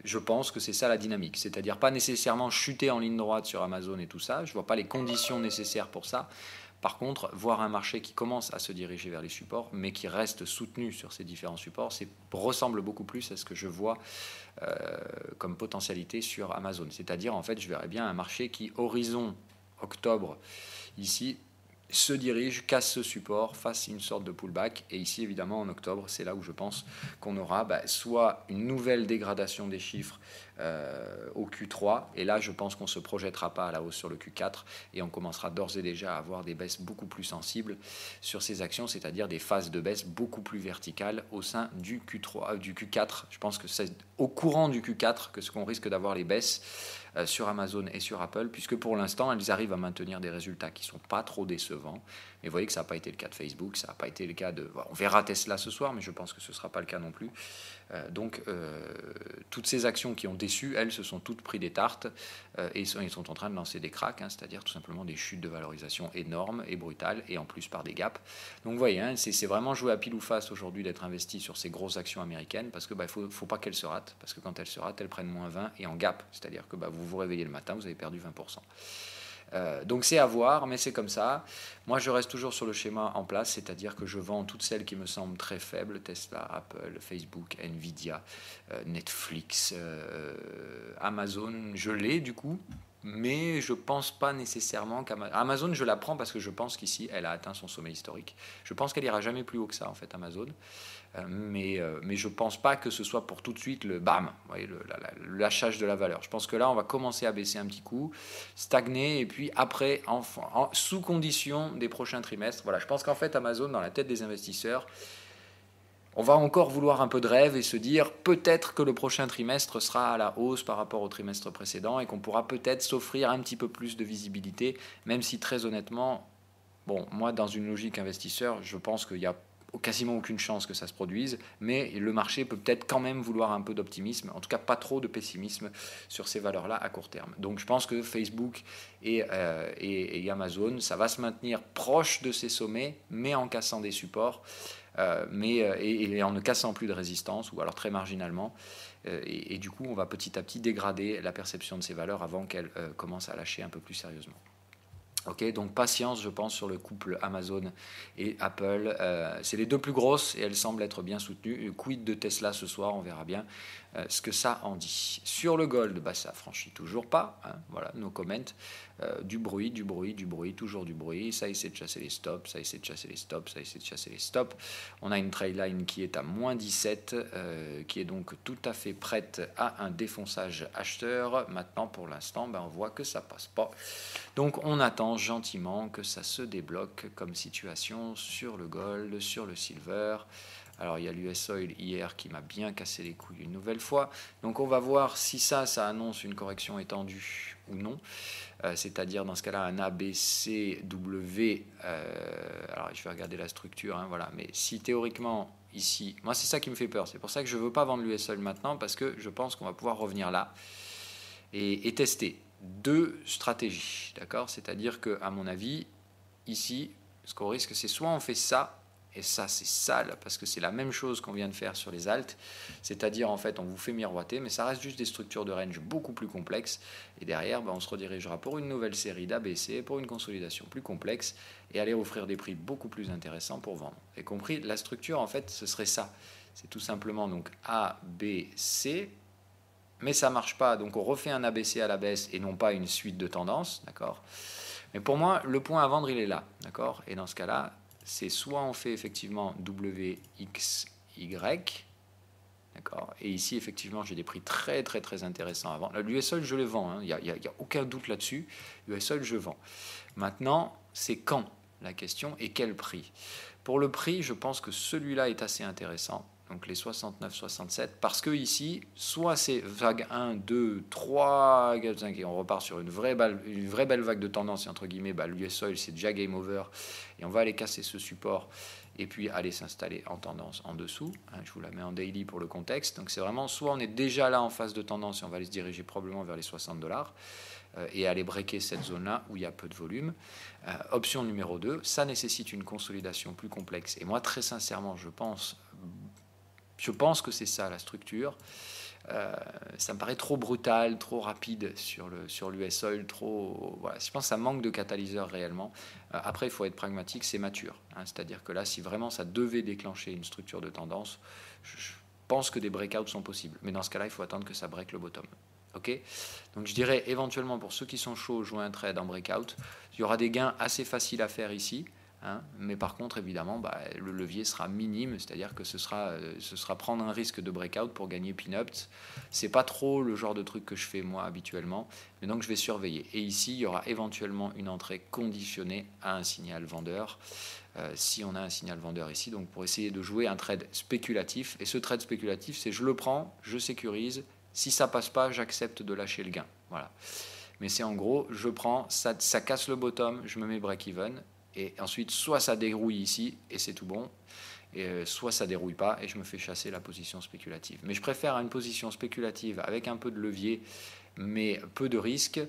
Je pense que c'est ça la dynamique, c'est-à-dire pas nécessairement chuter en ligne droite sur Amazon et tout ça, je ne vois pas les conditions nécessaires pour ça. Par contre, voir un marché qui commence à se diriger vers les supports, mais qui reste soutenu sur ces différents supports, ressemble beaucoup plus à ce que je vois comme potentialité sur Amazon. C'est-à-dire, en fait, je verrais bien un marché qui, horizon octobre, ici, se dirige, casse ce support, fasse une sorte de pullback. Et ici, évidemment, en octobre, c'est là où je pense qu'on aura soit une nouvelle dégradation des chiffres au Q3. Et là, je pense qu'on ne se projettera pas à la hausse sur le Q4 et on commencera d'ores et déjà à avoir des baisses beaucoup plus sensibles sur ces actions, c'est-à-dire des phases de baisse beaucoup plus verticales au sein du Q3, du Q4. Je pense que c'est au courant du Q4 que ce qu'on risque d'avoir les baisses sur Amazon et sur Apple, puisque pour l'instant, elles arrivent à maintenir des résultats qui ne sont pas trop décevants. Mais vous voyez que ça n'a pas été le cas de Facebook, ça n'a pas été le cas de... On verra Tesla ce soir, mais je pense que ce ne sera pas le cas non plus. Donc, toutes ces actions qui ont déçu, elles, se sont toutes pris des tartes et ils sont en train de lancer des cracks, c'est-à-dire tout simplement des chutes de valorisation énormes et brutales, et en plus par des gaps. Donc, vous voyez, c'est vraiment jouer à pile ou face aujourd'hui d'être investi sur ces grosses actions américaines, parce que faut pas qu'elles se ratent, parce que quand elles se ratent, elles prennent moins 20 et en gap, c'est-à-dire que vous vous réveillez le matin, vous avez perdu 20%. Donc c'est à voir, mais c'est comme ça. Moi, je reste toujours sur le schéma en place, c'est-à-dire que je vends toutes celles qui me semblent très faibles, Tesla, Apple, Facebook, Nvidia, Netflix, Amazon, je l'ai du coup, mais je pense pas nécessairement qu'Amazon, je la prends parce que je pense qu'ici, elle a atteint son sommet historique. Je pense qu'elle ira jamais plus haut que ça, en fait, Amazon. Mais je ne pense pas que ce soit pour tout de suite le bam, vous voyez, le lâchage de la valeur. Je pense que là, on va commencer à baisser un petit coup, stagner, et puis après, sous condition des prochains trimestres. Voilà, je pense qu'en fait, Amazon, dans la tête des investisseurs, on va encore vouloir un peu de rêve et se dire peut-être que le prochain trimestre sera à la hausse par rapport au trimestre précédent et qu'on pourra peut-être s'offrir un petit peu plus de visibilité, même si très honnêtement, moi, dans une logique investisseur, je pense qu'il y a quasiment aucune chance que ça se produise, mais le marché peut peut-être quand même vouloir un peu d'optimisme, en tout cas pas trop de pessimisme sur ces valeurs-là à court terme. Donc je pense que Facebook et Amazon, ça va se maintenir proche de ces sommets, mais en cassant des supports, et en ne cassant plus de résistance, ou alors très marginalement, et du coup on va petit à petit dégrader la perception de ces valeurs avant qu'elles commencent à lâcher un peu plus sérieusement. Ok, donc patience, je pense, sur le couple Amazon et Apple. C'est les deux plus grosses et elles semblent être bien soutenues. Quid de Tesla ce soir, on verra bien. ce que ça en dit. Sur le gold, bah, ça franchit toujours pas, hein, voilà, no comment. Du bruit, toujours du bruit. Ça essaie de chasser les stops, ça essaie de chasser les stops, ça essaie de chasser les stops. On a une trailline qui est à moins 17, qui est donc tout à fait prête à un défonçage acheteur. Maintenant, pour l'instant, ben, on voit que ça passe pas. Donc, on attend gentiment que ça se débloque comme situation sur le gold, sur le silver. Alors il y a l'US Oil hier qui m'a bien cassé les couilles une nouvelle fois. Donc on va voir si ça annonce une correction étendue ou non. C'est-à-dire dans ce cas-là un ABCW. Alors je vais regarder la structure, hein, voilà. Mais si théoriquement ici, moi c'est ça qui me fait peur. C'est pour ça que je ne veux pas vendre l'US Oil maintenant parce que je pense qu'on va pouvoir revenir là et tester deux stratégies. D'accord ? C'est-à-dire qu'à mon avis, ici, ce qu'on risque, c'est soit on fait ça. Et ça, c'est sale, parce que c'est la même chose qu'on vient de faire sur les alts. C'est-à-dire, en fait, on vous fait miroiter, mais ça reste juste des structures de range beaucoup plus complexes. Et derrière, on se redirigera pour une nouvelle série d'ABC, pour une consolidation plus complexe, et aller offrir des prix beaucoup plus intéressants pour vendre. Vous avez compris ? La structure, en fait, ce serait ça. C'est tout simplement donc A, B, C, mais ça ne marche pas. Donc, on refait un ABC à la baisse et non pas une suite de tendances, d'accord ? Mais pour moi, le point à vendre, il est là, d'accord ? Et dans ce cas-là, c'est soit on fait effectivement WXY, d'accord, et ici effectivement j'ai des prix très très très intéressants à vendre. L'US Oil je le vends, hein. Il n'y a aucun doute là-dessus, l'US Oil je vends. Maintenant c'est quand la question et quel prix. Pour le prix je pense que celui-là est assez intéressant, donc les 69-67, parce que ici soit c'est vague 1, 2, 3, 4, 5 et on repart sur une vraie belle vague de tendance et entre guillemets l'US Oil c'est déjà game over et on va aller casser ce support et puis aller s'installer en tendance en dessous, hein, je vous la mets en daily pour le contexte, donc c'est vraiment soit on est déjà là en phase de tendance et on va aller se diriger probablement vers les $60 et aller breaker cette zone là où il y a peu de volume. Option numéro 2, ça nécessite une consolidation plus complexe et moi très sincèrement je pense que c'est ça la structure. Ça me paraît trop brutal, trop rapide sur l'US Oil, trop. Voilà, je pense que ça manque de catalyseur réellement. Après, il faut être pragmatique, c'est mature. Hein, c'est-à-dire que là, si vraiment ça devait déclencher une structure de tendance, je pense que des breakouts sont possibles. Mais dans ce cas-là, il faut attendre que ça break le bottom. Ok ? Donc je dirais éventuellement pour ceux qui sont chauds, jouer un trade en breakout. Il y aura des gains assez faciles à faire ici. Hein, mais par contre, évidemment, le levier sera minime, c'est-à-dire que ce sera prendre un risque de breakout pour gagner pin-ups. C'est pas trop le genre de truc que je fais moi habituellement, mais donc je vais surveiller. Et ici, il y aura éventuellement une entrée conditionnée à un signal vendeur. Si on a un signal vendeur ici, donc pour essayer de jouer un trade spéculatif. Et ce trade spéculatif, c'est je le prends, je sécurise. Si ça passe pas, j'accepte de lâcher le gain. Voilà. Mais c'est en gros, je prends, ça casse le bottom, je me mets break-even. Et ensuite, soit ça dérouille ici, et c'est tout bon, et soit ça dérouille pas, et je me fais chasser la position spéculative. Mais je préfère une position spéculative avec un peu de levier, mais peu de risque,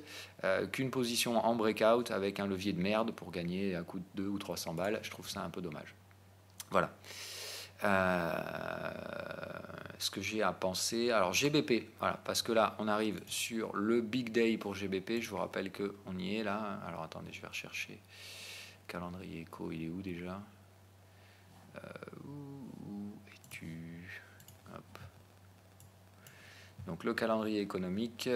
qu'une position en breakout avec un levier de merde pour gagner un coup de 200 ou 300 balles. Je trouve ça un peu dommage. Voilà. Ce que j'ai à penser, alors GBP, voilà, parce que là on arrive sur le big day pour GBP. Je vous rappelle qu'on y est là. Alors attendez, je vais rechercher. Calendrier éco, il est où déjà ? Où es-tu ? Hop. Donc le calendrier économique.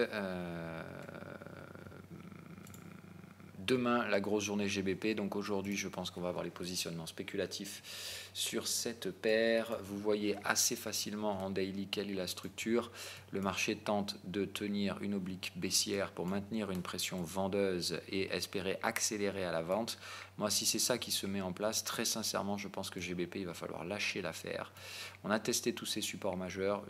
Demain, la grosse journée GBP. Donc aujourd'hui, je pense qu'on va avoir les positionnements spéculatifs sur cette paire. Vous voyez assez facilement en daily quelle est la structure. Le marché tente de tenir une oblique baissière pour maintenir une pression vendeuse et espérer accélérer à la vente. Moi, si c'est ça qui se met en place, très sincèrement, je pense que GBP, il va falloir lâcher l'affaire. On a testé tous ces supports majeurs.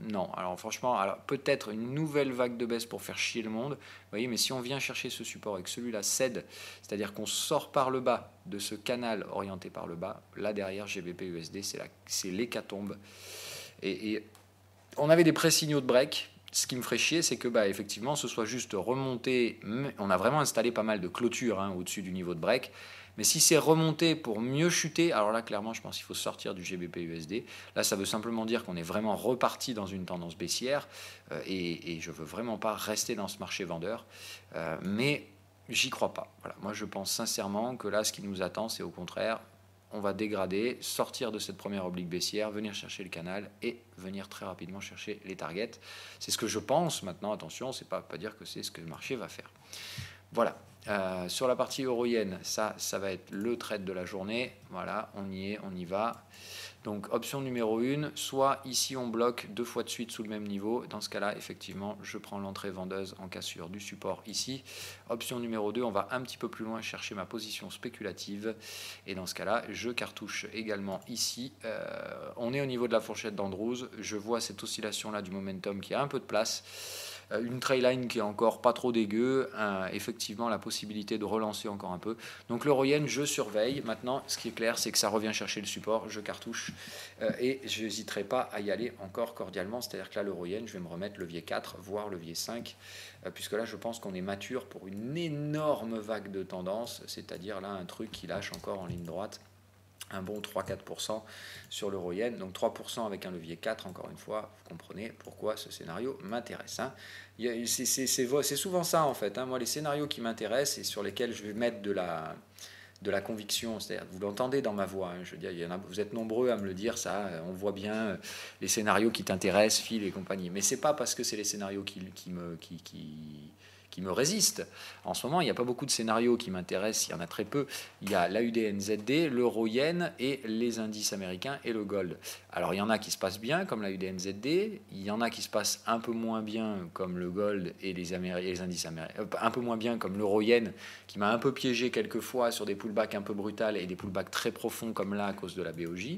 Non, alors franchement, peut-être une nouvelle vague de baisse pour faire chier le monde. Vous voyez, mais si on vient chercher ce support et que celui-là cède, c'est-à-dire qu'on sort par le bas de ce canal orienté par le bas, là derrière GBP USD, c'est l'hécatombe. Et on avait des pré-signaux de break. Ce qui me ferait chier, c'est que effectivement, ce soit juste remonté. On a vraiment installé pas mal de clôtures au-dessus du niveau de break. Mais si c'est remonté pour mieux chuter, alors là, clairement, je pense qu'il faut sortir du GBP USD. Là, ça veut simplement dire qu'on est vraiment reparti dans une tendance baissière. Et je ne veux vraiment pas rester dans ce marché vendeur. Mais j'y crois pas. Voilà. Moi, je pense sincèrement que là, ce qui nous attend, c'est au contraire on va dégrader, sortir de cette première oblique baissière, venir chercher le canal et venir très rapidement chercher les targets. C'est ce que je pense maintenant, attention, c'est pas dire que c'est ce que le marché va faire. Voilà. Sur la partie euro-yen, ça va être le trade de la journée. Voilà, on y est, on y va. Donc option numéro 1, soit ici on bloque 2 fois de suite sous le même niveau. Dans ce cas-là, effectivement, je prends l'entrée vendeuse en cassure du support ici. Option numéro 2, on va un petit peu plus loin chercher ma position spéculative. Et dans ce cas-là, je cartouche également ici. On est au niveau de la fourchette d'Andrews. Je vois cette oscillation-là du momentum qui a un peu de place. Une trailline qui est encore pas trop dégueu, effectivement la possibilité de relancer encore un peu. Donc l'euro-yen, je surveille. Maintenant, ce qui est clair, c'est que ça revient chercher le support, je cartouche et je n'hésiterai pas à y aller encore cordialement. C'est-à-dire que là, l'euro-yen, je vais me remettre levier 4, voire levier 5, puisque là, je pense qu'on est mature pour une énorme vague de tendance, c'est-à-dire là, un truc qui lâche encore en ligne droite. Un bon 3-4% sur l'euro-yen, donc 3% avec un levier 4, encore une fois, vous comprenez pourquoi ce scénario m'intéresse. Hein. C'est souvent ça en fait, hein. Moi les scénarios qui m'intéressent et sur lesquels je vais mettre de la conviction, c'est-à-dire vous l'entendez dans ma voix, hein, je veux dire, vous êtes nombreux à me le dire, ça, on voit bien les scénarios qui t'intéressent, Phil et compagnie, mais c'est pas parce que c'est les scénarios qui me résistent. En ce moment, il n'y a pas beaucoup de scénarios qui m'intéressent, il y en a très peu. Il y a l'AUDNZD, l'euro-yen et les indices américains et le gold. Alors, il y en a qui se passent bien, comme l'AUDNZD, il y en a qui se passent un peu moins bien, comme le gold et les indices américains, un peu moins bien, comme l'euro-yen, qui m'a un peu piégé quelques fois sur des pullbacks un peu brutales et des pullbacks très profonds, comme là, à cause de la BOJ.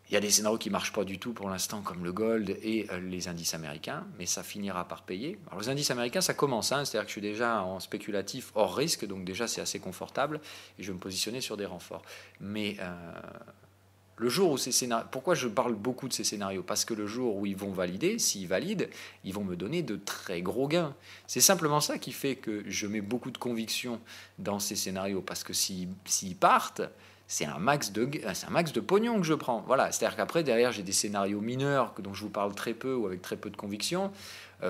Il y a des scénarios qui ne marchent pas du tout pour l'instant, comme le gold et les indices américains, mais ça finira par payer. Alors, les indices américains, ça commence, hein, c'est-à-dire que je suis déjà en spéculatif hors risque, donc déjà c'est assez confortable, et je vais me positionner sur des renforts. Mais le jour où ces scénarios... Pourquoi je parle beaucoup de ces scénarios? Parce que le jour où ils vont valider, s'ils valident, ils vont me donner de très gros gains. C'est simplement ça qui fait que je mets beaucoup de conviction dans ces scénarios, parce que s'ils partent... c'est un max de pognon que je prends. Voilà, c'est-à-dire qu'après, derrière, j'ai des scénarios mineurs dont je vous parle très peu ou avec très peu de conviction,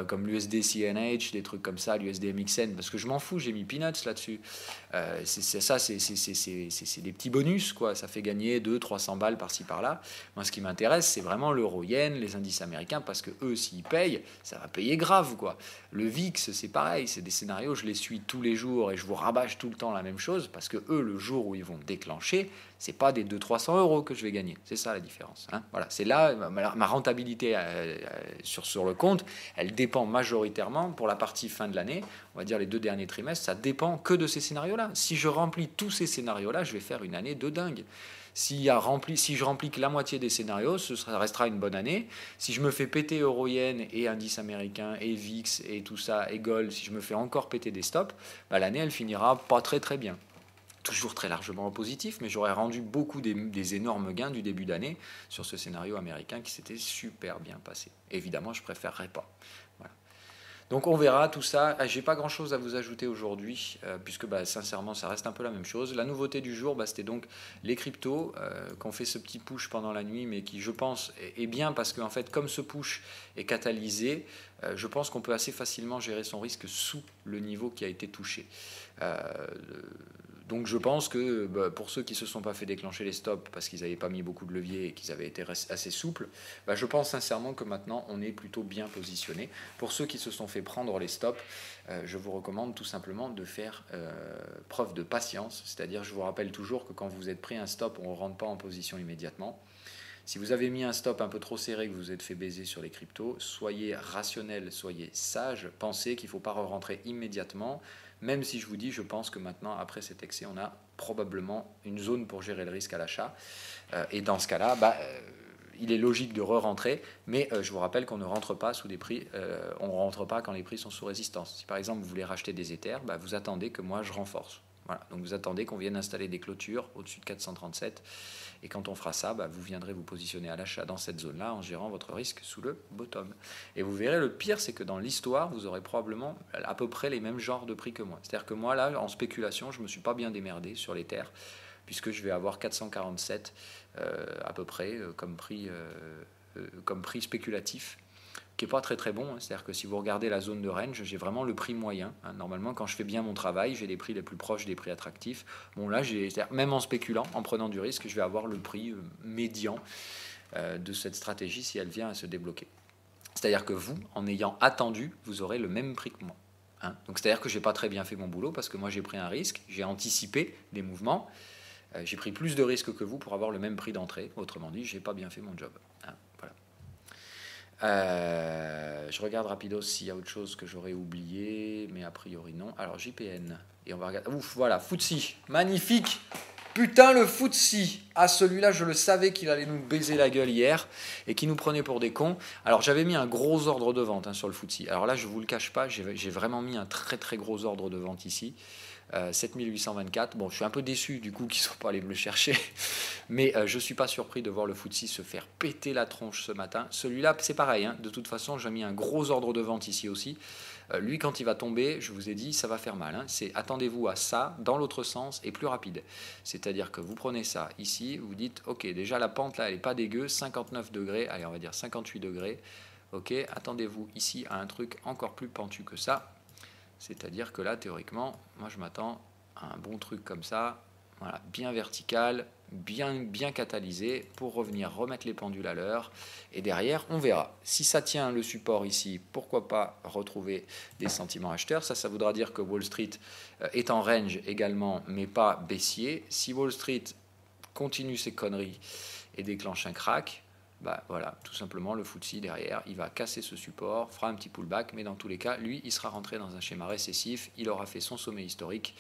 comme l'USD CNH, des trucs comme ça, l'USD MXN, parce que je m'en fous, j'ai mis peanuts là-dessus. C'est des petits bonus, quoi. Ça fait gagner 200-300 balles par-ci par-là. Moi, ce qui m'intéresse, c'est vraiment l'euro-yen, les indices américains, parce que eux, s'ils payent, ça va payer grave, quoi. Le VIX, c'est pareil, c'est des scénarios, je les suis tous les jours et je vous rabâche tout le temps la même chose, parce que eux, le jour où ils vont déclencher, c'est pas des 200-300 euros que je vais gagner. C'est ça la différence. Hein. Voilà, c'est là ma rentabilité sur le compte, elle dépend majoritairement pour la partie fin de l'année, on va dire les 2 derniers trimestres, ça dépend que de ces scénarios-là. Si je remplis tous ces scénarios-là, je vais faire une année de dingue. Si je remplis que la moitié des scénarios, ça restera une bonne année. Si je me fais péter euro-yen et indice américain et VIX et tout ça et gold, si je me fais encore péter des stops, bah, l'année elle finira pas très très bien. Toujours très largement en positif, mais j'aurais rendu beaucoup des énormes gains du début d'année sur ce scénario américain qui s'était super bien passé. Évidemment, je préférerais pas. Voilà. Donc on verra tout ça. J'ai pas grand chose à vous ajouter aujourd'hui, puisque sincèrement ça reste un peu la même chose. La nouveauté du jour, c'était donc les cryptos, qu'on fait ce petit push pendant la nuit, mais qui je pense est bien parce qu'en fait comme ce push est catalysé, je pense qu'on peut assez facilement gérer son risque sous le niveau qui a été touché. Donc je pense que pour ceux qui ne se sont pas fait déclencher les stops parce qu'ils n'avaient pas mis beaucoup de levier et qu'ils avaient été assez souples, je pense sincèrement que maintenant on est plutôt bien positionné. Pour ceux qui se sont fait prendre les stops, je vous recommande tout simplement de faire preuve de patience. C'est-à-dire, je vous rappelle toujours que quand vous êtes pris un stop, on ne rentre pas en position immédiatement. Si vous avez mis un stop un peu trop serré, que vous vous êtes fait baiser sur les cryptos, soyez rationnel, soyez sage, pensez qu'il ne faut pas re-rentrer immédiatement. Même si je vous dis, je pense que maintenant, après cet excès, on a probablement une zone pour gérer le risque à l'achat. Et dans ce cas-là, il est logique de re-rentrer, mais je vous rappelle qu'on ne rentre pas sous des prix, on ne rentre pas quand les prix sont sous résistance. Si par exemple vous voulez racheter des Ethers, vous attendez que moi je renforce. Voilà. Donc vous attendez qu'on vienne installer des clôtures au-dessus de 437. Et quand on fera ça, vous viendrez vous positionner à l'achat dans cette zone-là en gérant votre risque sous le bottom. Et vous verrez, le pire, c'est que dans l'histoire, vous aurez probablement à peu près les mêmes genres de prix que moi. C'est-à-dire que moi, là, en spéculation, je ne me suis pas bien démerdé sur les terres, puisque je vais avoir 447 à peu près comme prix spéculatif qui n'est pas très très bon, hein. C'est-à-dire que si vous regardez la zone de range, j'ai vraiment le prix moyen, hein. Normalement, quand je fais bien mon travail, j'ai les prix les plus proches des prix attractifs. Bon là, même en spéculant, en prenant du risque, je vais avoir le prix médian de cette stratégie si elle vient à se débloquer. C'est-à-dire que vous, en ayant attendu, vous aurez le même prix que moi, hein. Donc c'est-à-dire que je n'ai pas très bien fait mon boulot parce que moi j'ai pris un risque, j'ai anticipé les mouvements, j'ai pris plus de risques que vous pour avoir le même prix d'entrée. Autrement dit, je n'ai pas bien fait mon job, hein. Voilà. Je regarde rapidos s'il y a autre chose que j'aurais oublié, mais a priori non. Alors JPN, et on va regarder. Ouf, voilà, FTSE, magnifique. Putain, le FTSE. Ah, celui-là, je le savais qu'il allait nous baiser la gueule hier et qu'il nous prenait pour des cons. Alors, j'avais mis un gros ordre de vente, hein, sur le FTSE. Alors là, je ne vous le cache pas, j'ai vraiment mis un très très gros ordre de vente ici. 7824. Bon, je suis un peu déçu du coup qu'ils ne sont pas allés me le chercher, mais je ne suis pas surpris de voir le FTSE se faire péter la tronche ce matin. Celui-là, c'est pareil, hein. De toute façon, j'ai mis un gros ordre de vente ici aussi. Lui, quand il va tomber, je vous ai dit, ça va faire mal, hein. Attendez-vous à ça dans l'autre sens et plus rapide. C'est-à-dire que vous prenez ça ici, vous dites, ok, déjà la pente là, elle n'est pas dégueu, 59 degrés, allez, on va dire 58 degrés. Ok, attendez-vous ici à un truc encore plus pentu que ça. C'est-à-dire que là, théoriquement, moi je m'attends à un bon truc comme ça, voilà, bien vertical, bien catalysé, pour remettre les pendules à l'heure. Et derrière, on verra. Si ça tient le support ici, pourquoi pas retrouver des sentiments acheteurs. Ça voudra dire que Wall Street est en range également, mais pas baissier. Si Wall Street continue ses conneries et déclenche un crack, bah voilà, tout simplement le FTSE derrière, il va casser ce support, fera un petit pullback, mais dans tous les cas, lui, il sera rentré dans un schéma récessif, il aura fait son sommet historique,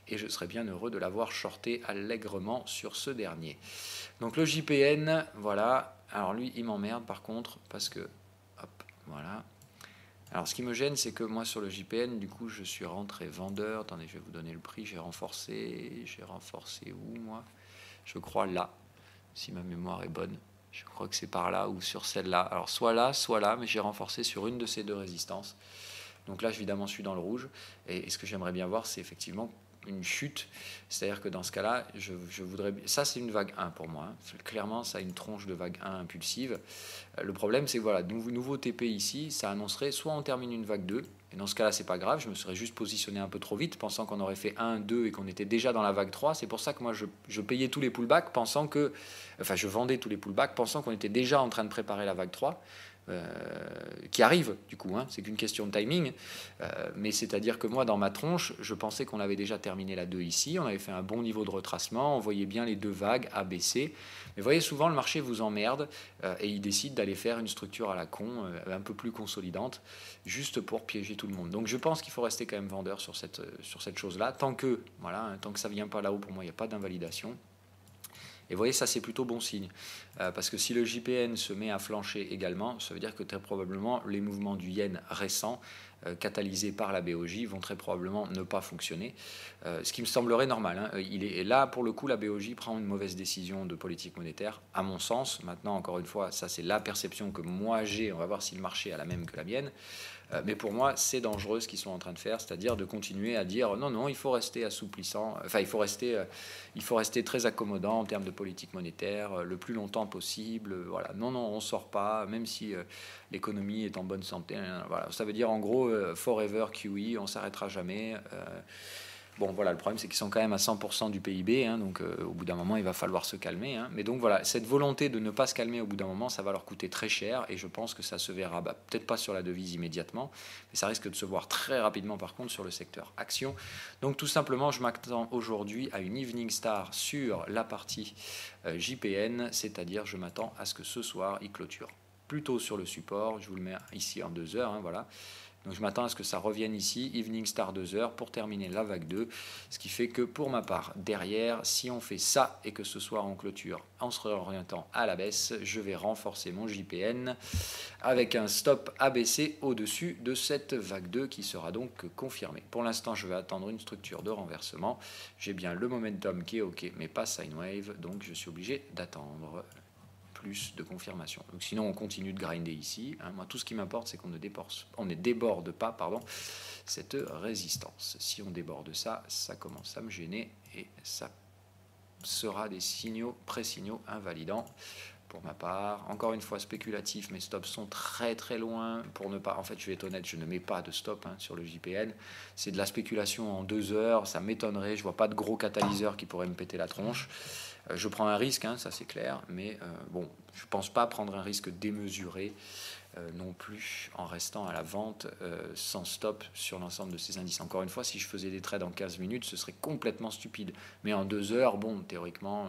et je serais bien heureux de l'avoir shorté allègrement sur ce dernier. Donc le JPN, voilà, alors lui, il m'emmerde par contre, parce que, hop, voilà. Alors ce qui me gêne, c'est que moi sur le JPN, du coup, je suis rentré vendeur, attendez, je vais vous donner le prix, j'ai renforcé où, moi? Je crois là, si ma mémoire est bonne. Je crois que c'est par là ou sur celle-là. Alors soit là, mais j'ai renforcé sur une de ces deux résistances. Donc là, évidemment, je suis dans le rouge. Et ce que j'aimerais bien voir, c'est effectivement une chute. C'est-à-dire que dans ce cas-là, je voudrais... Ça, c'est une vague 1 pour moi, hein. Clairement, ça a une tronche de vague 1 impulsive. Le problème, c'est que voilà, nouveau TP ici, ça annoncerait soit on termine une vague 2, et dans ce cas-là, c'est pas grave, je me serais juste positionné un peu trop vite, pensant qu'on aurait fait 1, 2 et qu'on était déjà dans la vague 3. C'est pour ça que moi, je payais tous les pullbacks, je vendais tous les pullbacks, pensant qu'on était déjà en train de préparer la vague 3. Qui arrive du coup, hein, c'est qu'une question de timing, mais c'est-à-dire que moi dans ma tronche je pensais qu'on avait déjà terminé la 2 ici, on avait fait un bon niveau de retracement, on voyait bien les deux vagues A, B, C, mais vous voyez souvent le marché vous emmerde et il décide d'aller faire une structure à la con un peu plus consolidante juste pour piéger tout le monde. Donc je pense qu'il faut rester quand même vendeur sur cette chose là, tant que ça vient pas là-haut, pour moi il n'y a pas d'invalidation. Et vous voyez, ça c'est plutôt bon signe, parce que si le JPN se met à flancher également, ça veut dire que très probablement les mouvements du yen récents, catalysés par la BOJ, vont très probablement ne pas fonctionner, ce qui me semblerait normal, hein. Et là, pour le coup, la BOJ prend une mauvaise décision de politique monétaire, à mon sens. Maintenant, encore une fois, ça c'est la perception que moi j'ai, on va voir si le marché a la même que la mienne. Mais pour moi, c'est dangereux ce qu'ils sont en train de faire, c'est-à-dire de continuer à dire non, il faut rester assouplissant, il faut rester très accommodant en termes de politique monétaire le plus longtemps possible. Voilà, non, on ne sort pas, même si l'économie est en bonne santé. Voilà, ça veut dire en gros forever QE, on ne s'arrêtera jamais. Bon, voilà, le problème, c'est qu'ils sont quand même à 100% du PIB, hein, donc au bout d'un moment, il va falloir se calmer, hein. Mais donc voilà, cette volonté de ne pas se calmer au bout d'un moment, ça va leur coûter très cher, et je pense que ça se verra, peut-être pas sur la devise immédiatement, mais ça risque de se voir très rapidement, par contre, sur le secteur action. Donc tout simplement, je m'attends aujourd'hui à une evening star sur la partie JPN, c'est-à-dire je m'attends à ce que ce soir, il clôture plutôt sur le support. Je vous le mets ici en 2 heures, hein, voilà. Donc je m'attends à ce que ça revienne ici, Evening Star 2 heures, pour terminer la vague 2. Ce qui fait que pour ma part, derrière, si on fait ça et que ce soir on clôture en se réorientant à la baisse, je vais renforcer mon JPN avec un stop ABC au-dessus de cette vague 2 qui sera donc confirmée. Pour l'instant, je vais attendre une structure de renversement. J'ai bien le momentum qui est OK, mais pas sine wave, donc je suis obligé d'attendre plus de confirmation. Donc sinon on continue de grinder ici, hein. Moi tout ce qui m'importe c'est qu'on ne déborde pas cette résistance. Si on déborde ça, ça commence à me gêner et ça sera des signaux, pré-signaux invalidants pour ma part. Encore une fois, spéculatif, mes stops sont très très loin pour ne pas... En fait, je vais être honnête, je ne mets pas de stop sur le JPN. C'est de la spéculation en 2 heures, ça m'étonnerait. Je vois pas de gros catalyseur qui pourrait me péter la tronche. Je prends un risque, ça c'est clair, mais bon, je pense pas prendre un risque démesuré non plus en restant à la vente sans stop sur l'ensemble de ces indices. Encore une fois, si je faisais des trades en 15 minutes, ce serait complètement stupide. Mais en 2 heures, bon, théoriquement...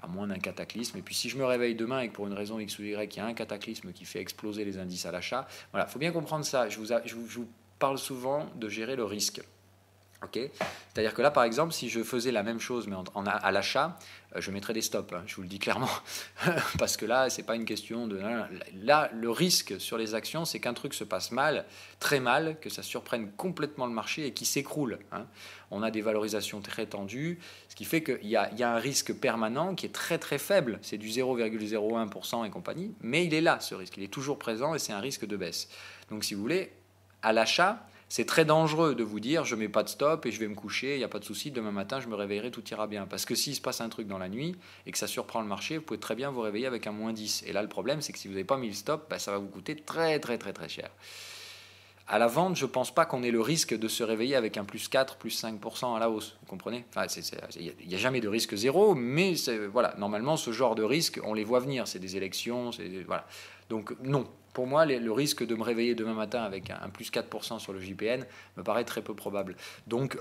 à moins d'un cataclysme. Et puis si je me réveille demain et que pour une raison X ou Y, il y a un cataclysme qui fait exploser les indices à l'achat, voilà, il faut bien comprendre ça. Je vous parle souvent de gérer le risque. Okay, c'est-à-dire que là, par exemple, si je faisais la même chose mais à l'achat, je mettrais des stops, je vous le dis clairement. Parce que là, ce n'est pas une question de... Là, le risque sur les actions, c'est qu'un truc se passe mal, très mal, que ça surprenne complètement le marché et qu'il s'écroule. On a des valorisations très tendues, ce qui fait qu'il y a un risque permanent qui est très très faible. C'est du 0,01% et compagnie, mais il est là, ce risque. Il est toujours présent et c'est un risque de baisse. Donc, si vous voulez, à l'achat... C'est très dangereux de vous dire je ne mets pas de stop et je vais me coucher, il n'y a pas de souci, demain matin je me réveillerai, tout ira bien. Parce que s'il se passe un truc dans la nuit et que ça surprend le marché, vous pouvez très bien vous réveiller avec un moins 10. Et là le problème c'est que si vous n'avez pas mis le stop, ça va vous coûter très très très très cher. À la vente, je ne pense pas qu'on ait le risque de se réveiller avec un plus 4, plus 5% à la hausse. Vous comprenez ? Il n'y a jamais de risque zéro, mais voilà, normalement ce genre de risque, on les voit venir. C'est des élections, voilà. Donc non. Pour moi, le risque de me réveiller demain matin avec un plus 4% sur le JPN me paraît très peu probable. Donc,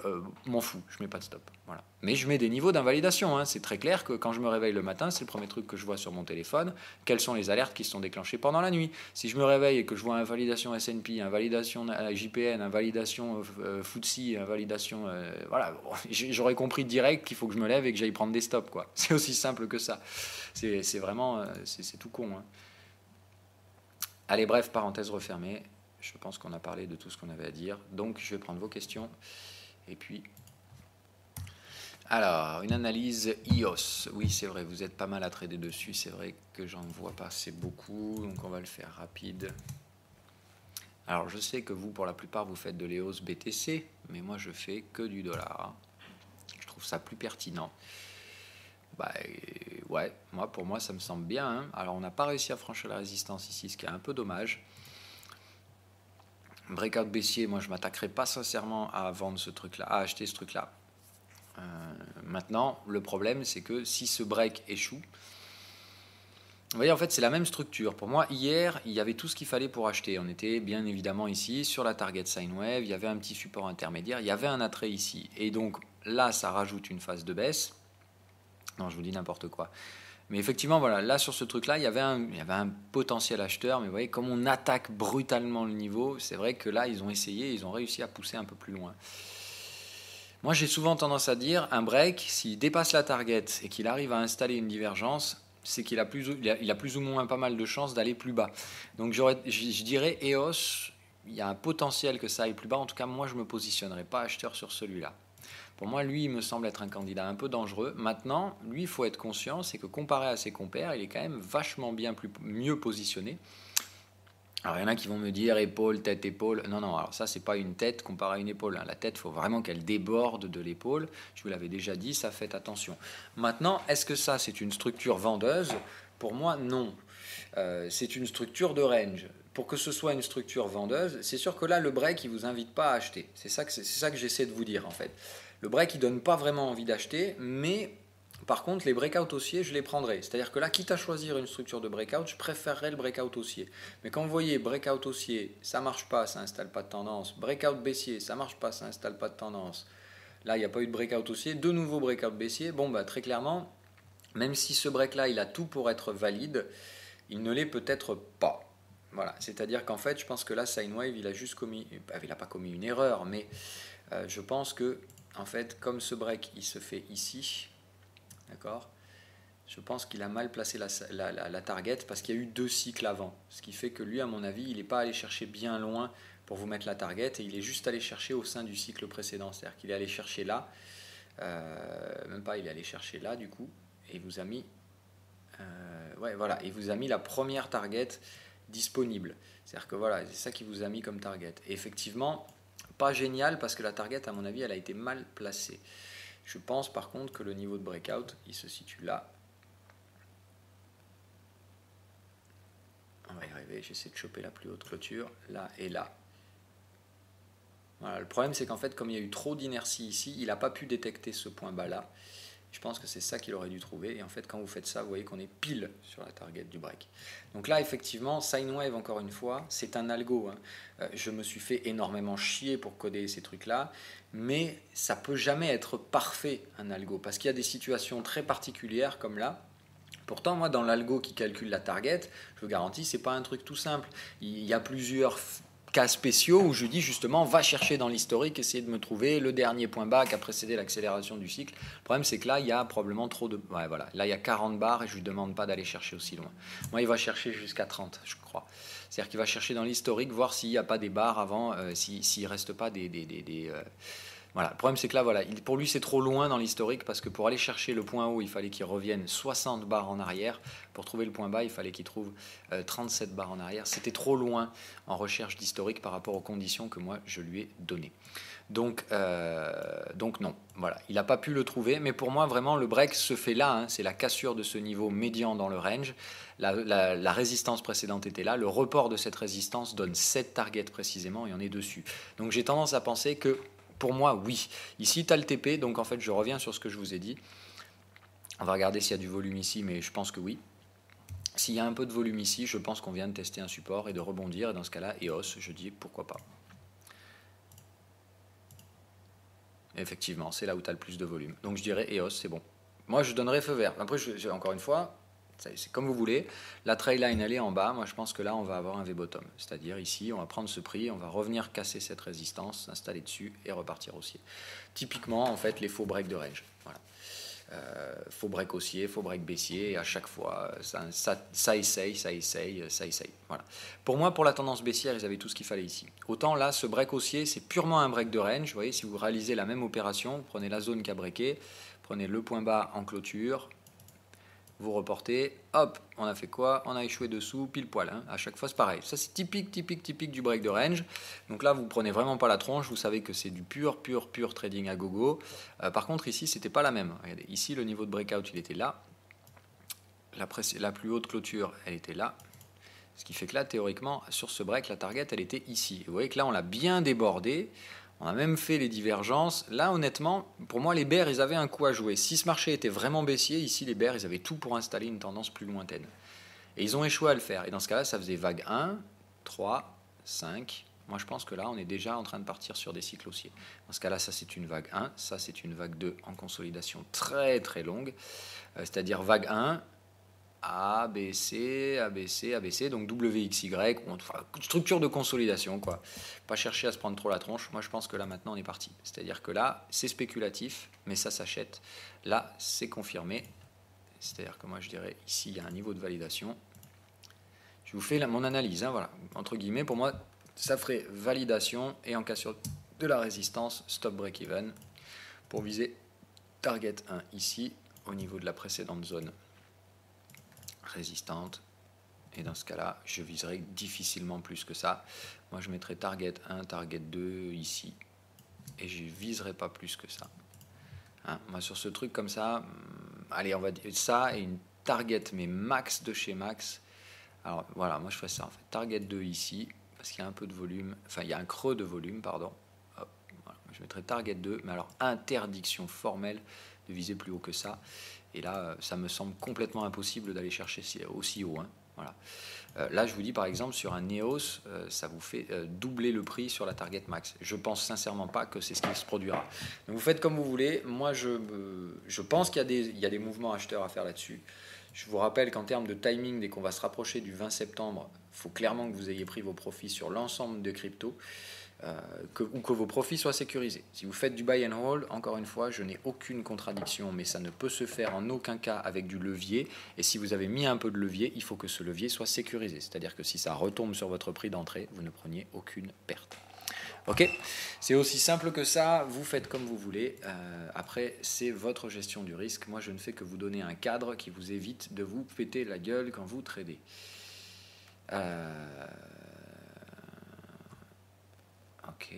m'en fous, je ne mets pas de stop. Voilà. Mais je mets des niveaux d'invalidation. C'est très clair que quand je me réveille le matin, c'est le premier truc que je vois sur mon téléphone. Quelles sont les alertes qui se sont déclenchées pendant la nuit ? Si je me réveille et que je vois invalidation S&P, invalidation JPN, invalidation FTSE, invalidation... voilà, j'aurais compris direct qu'il faut que je me lève et que j'aille prendre des stops, quoi. C'est aussi simple que ça. C'est vraiment... c'est tout con, Allez, bref, parenthèse refermée. Je pense qu'on a parlé de tout ce qu'on avait à dire. Donc, je vais prendre vos questions. Et puis... Alors, une analyse EOS. Oui, c'est vrai, vous êtes pas mal à trader dessus. C'est vrai que j'en vois pas assez beaucoup. Donc, on va le faire rapide. Alors, je sais que vous, pour la plupart, vous faites de l'EOS BTC. Mais moi, je fais que du dollar. Je trouve ça plus pertinent. Ouais, pour moi, ça me semble bien. Alors, on n'a pas réussi à franchir la résistance ici, ce qui est un peu dommage. Breakout baissier, moi, je ne m'attaquerai pas sincèrement à vendre ce truc-là, à acheter ce truc-là. Maintenant, le problème, c'est que si ce break échoue, vous voyez, en fait, c'est la même structure. Pour moi, hier, il y avait tout ce qu'il fallait pour acheter. On était bien évidemment ici, sur la target sine wave, il y avait un petit support intermédiaire, il y avait un attrait ici. Et donc, là, ça rajoute une phase de baisse. Non, je vous dis n'importe quoi. Mais effectivement, voilà, là sur ce truc-là, il y avait un potentiel acheteur, mais vous voyez, comme on attaque brutalement le niveau, c'est vrai que là, ils ont essayé, ils ont réussi à pousser un peu plus loin. Moi, j'ai souvent tendance à dire, un break, s'il dépasse la target et qu'il arrive à installer une divergence, c'est qu'il a plus ou moins pas mal de chances d'aller plus bas. Donc je dirais EOS, il y a un potentiel que ça aille plus bas. En tout cas, moi, je ne me positionnerai pas acheteur sur celui-là. Pour moi, lui, il me semble être un candidat un peu dangereux. Maintenant, lui, il faut être conscient, c'est que comparé à ses compères, il est quand même vachement mieux positionné. Alors, il y en a qui vont me dire épaule, tête, épaule. Non, alors ça, c'est pas une tête comparé à une épaule. La tête, il faut vraiment qu'elle déborde de l'épaule. Je vous l'avais déjà dit, ça, faites attention. Maintenant, est-ce que ça, c'est une structure vendeuse ? Pour moi, non. C'est une structure de range. Pour que ce soit une structure vendeuse, c'est sûr que là, le break, il ne vous invite pas à acheter. C'est ça que j'essaie de vous dire, en fait. Le break, il ne donne pas vraiment envie d'acheter, mais par contre, les breakouts haussiers, je les prendrai. C'est-à-dire que là, quitte à choisir une structure de breakout, je préférerais le breakout haussier. Mais quand vous voyez breakout haussier, ça ne marche pas, ça n'installe pas de tendance. Breakout baissier, ça ne marche pas, ça n'installe pas de tendance. Là, il n'y a pas eu de breakout haussier. De nouveau breakout baissier. Bon, très clairement, même si ce break-là, il a tout pour être valide, il ne l'est peut-être pas. Voilà, c'est-à-dire qu'en fait, je pense que là, Sinewave, il n'a pas commis une erreur, mais je pense que, en fait, comme ce break, il se fait ici, d'accord ? Je pense qu'il a mal placé la target parce qu'il y a eu 2 cycles avant. Ce qui fait que lui, à mon avis, il n'est pas allé chercher bien loin pour vous mettre la target et il est juste allé chercher au sein du cycle précédent. C'est-à-dire qu'il est allé chercher là, même pas, il est allé chercher là du coup, et il vous a mis, il vous a mis la première target disponible. C'est-à-dire que voilà, c'est ça qui vous a mis comme target. Et effectivement, pas génial parce que la target, à mon avis, elle a été mal placée. Je pense par contre que le niveau de breakout, il se situe là. On va y arriver, j'essaie de choper la plus haute clôture, là et là. Voilà, le problème c'est qu'en fait comme il y a eu trop d'inertie ici, il n'a pas pu détecter ce point bas là. Je pense que c'est ça qu'il aurait dû trouver. Et en fait quand vous faites ça, vous voyez qu'on est pile sur la target du break. Donc là effectivement, sine wave encore une fois, c'est un algo. Hein. Je me suis fait énormément chier pour coder ces trucs là, mais ça peut jamais être parfait un algo, parce qu'il y a des situations très particulières comme là. Pourtant, moi, dans l'algo qui calcule la target, je vous garantis, c'est pas un truc tout simple. Il y a plusieurs cas spéciaux où je dis justement, va chercher dans l'historique, essayer de me trouver le dernier point bas qui a précédé l'accélération du cycle. Le problème, c'est que là, il y a probablement trop de... Ouais, voilà. Là, il y a 40 barres et je lui demande pas d'aller chercher aussi loin. Moi, il va chercher jusqu'à 30, je crois. C'est-à-dire qu'il va chercher dans l'historique, voir s'il n'y a pas des barres avant, s'il ne reste pas des voilà. Le problème, c'est que là, voilà, pour lui, c'est trop loin dans l'historique, parce que pour aller chercher le point haut, il fallait qu'il revienne 60 barres en arrière. Pour trouver le point bas, il fallait qu'il trouve 37 barres en arrière. C'était trop loin en recherche d'historique par rapport aux conditions que moi, je lui ai données. Donc non, voilà, il n'a pas pu le trouver, mais pour moi, vraiment, le break se fait là. Hein, c'est la cassure de ce niveau médian dans le range. La résistance précédente était là. Le report de cette résistance donne 7 targets précisément, et on est dessus. Donc j'ai tendance à penser que pour moi, oui. Ici, tu as le TP, donc en fait, je reviens sur ce que je vous ai dit. On va regarder s'il y a du volume ici, mais je pense que oui. S'il y a un peu de volume ici, je pense qu'on vient de tester un support et de rebondir. Et dans ce cas-là, EOS, je dis pourquoi pas. Et effectivement, c'est là où tu as le plus de volume. Donc je dirais EOS, c'est bon. Moi, je donnerais feu vert. Après, encore une fois, c'est comme vous voulez. La trail line, elle est en bas. Moi, je pense que là, on va avoir un V-bottom. C'est-à-dire ici, on va prendre ce prix, on va revenir casser cette résistance, s'installer dessus et repartir haussier. Typiquement, en fait, les faux breaks de range. Voilà. Faux break haussier, faux break baissier, et à chaque fois, ça essaye. Voilà. Pour moi, pour la tendance baissière, ils avaient tout ce qu'il fallait ici. Autant là, ce break haussier, c'est purement un break de range. Vous voyez, si vous réalisez la même opération, vous prenez la zone qui a breaké, prenez le point bas en clôture, vous reportez, hop, on a fait quoi? On a échoué dessous, pile poil. Hein. À chaque fois, c'est pareil. Ça, c'est typique du break de range. Donc là, vous prenez vraiment pas la tronche. Vous savez que c'est du pur trading à gogo. Par contre, ici, c'était pas la même. Regardez, ici, le niveau de breakout, il était là. La plus haute clôture, elle était là. Ce qui fait que là, théoriquement, sur ce break, la target, elle était ici. Et vous voyez que là, on l'a bien débordé. On a même fait les divergences. Là, honnêtement, pour moi, les bears, ils avaient un coup à jouer. Si ce marché était vraiment baissier, ici, les bears, ils avaient tout pour installer une tendance plus lointaine. Et ils ont échoué à le faire. Et dans ce cas-là, ça faisait vague 1, 3, 5. Moi, je pense que là, on est déjà en train de partir sur des cycles haussiers. Dans ce cas-là, ça, c'est une vague 1. Ça, c'est une vague 2 en consolidation très, très longue. C'est-à-dire vague 1, A, B, C, A, B, C, A, B, C, donc WXY, enfin, structure de consolidation, quoi. Pas chercher à se prendre trop la tronche. Moi, je pense que là, maintenant, on est parti. C'est-à-dire que là, c'est spéculatif, mais ça s'achète. Là, c'est confirmé. C'est-à-dire que moi, je dirais, ici, il y a un niveau de validation. Je vous fais mon analyse, hein, voilà. Entre guillemets, pour moi, ça ferait validation et en cas de la résistance, stop break-even, pour viser target 1 ici, au niveau de la précédente zone résistante, et dans ce cas là je viserai difficilement plus que ça. Moi je mettrai target 1, target 2 ici, et je viserai pas plus que ça, hein. Moi sur ce truc comme ça, allez, on va dire ça et une target mais max de chez max. Alors voilà, moi je ferai ça en fait, target 2 ici parce qu'il y a un peu de volume, enfin il y a un creux de volume, pardon. Hop, voilà. Je mettrai target 2, mais alors interdiction formelle de viser plus haut que ça. Et là, ça me semble complètement impossible d'aller chercher aussi haut. Hein. Voilà. Là, je vous dis par exemple, sur un Neos, ça vous fait doubler le prix sur la target max. Je pense sincèrement pas que c'est ce qui se produira. Donc vous faites comme vous voulez. Moi, je pense qu'il y a des mouvements acheteurs à faire là-dessus. Je vous rappelle qu'en termes de timing, dès qu'on va se rapprocher du 20 septembre, il faut clairement que vous ayez pris vos profits sur l'ensemble des cryptos. Ou que vos profits soient sécurisés. Si vous faites du buy and hold, encore une fois, je n'ai aucune contradiction, mais ça ne peut se faire en aucun cas avec du levier. Et si vous avez mis un peu de levier, il faut que ce levier soit sécurisé. C'est-à-dire que si ça retombe sur votre prix d'entrée, vous ne preniez aucune perte. Ok, c'est aussi simple que ça, vous faites comme vous voulez. Après, c'est votre gestion du risque. Moi, je ne fais que vous donner un cadre qui vous évite de vous péter la gueule quand vous tradez. Ok.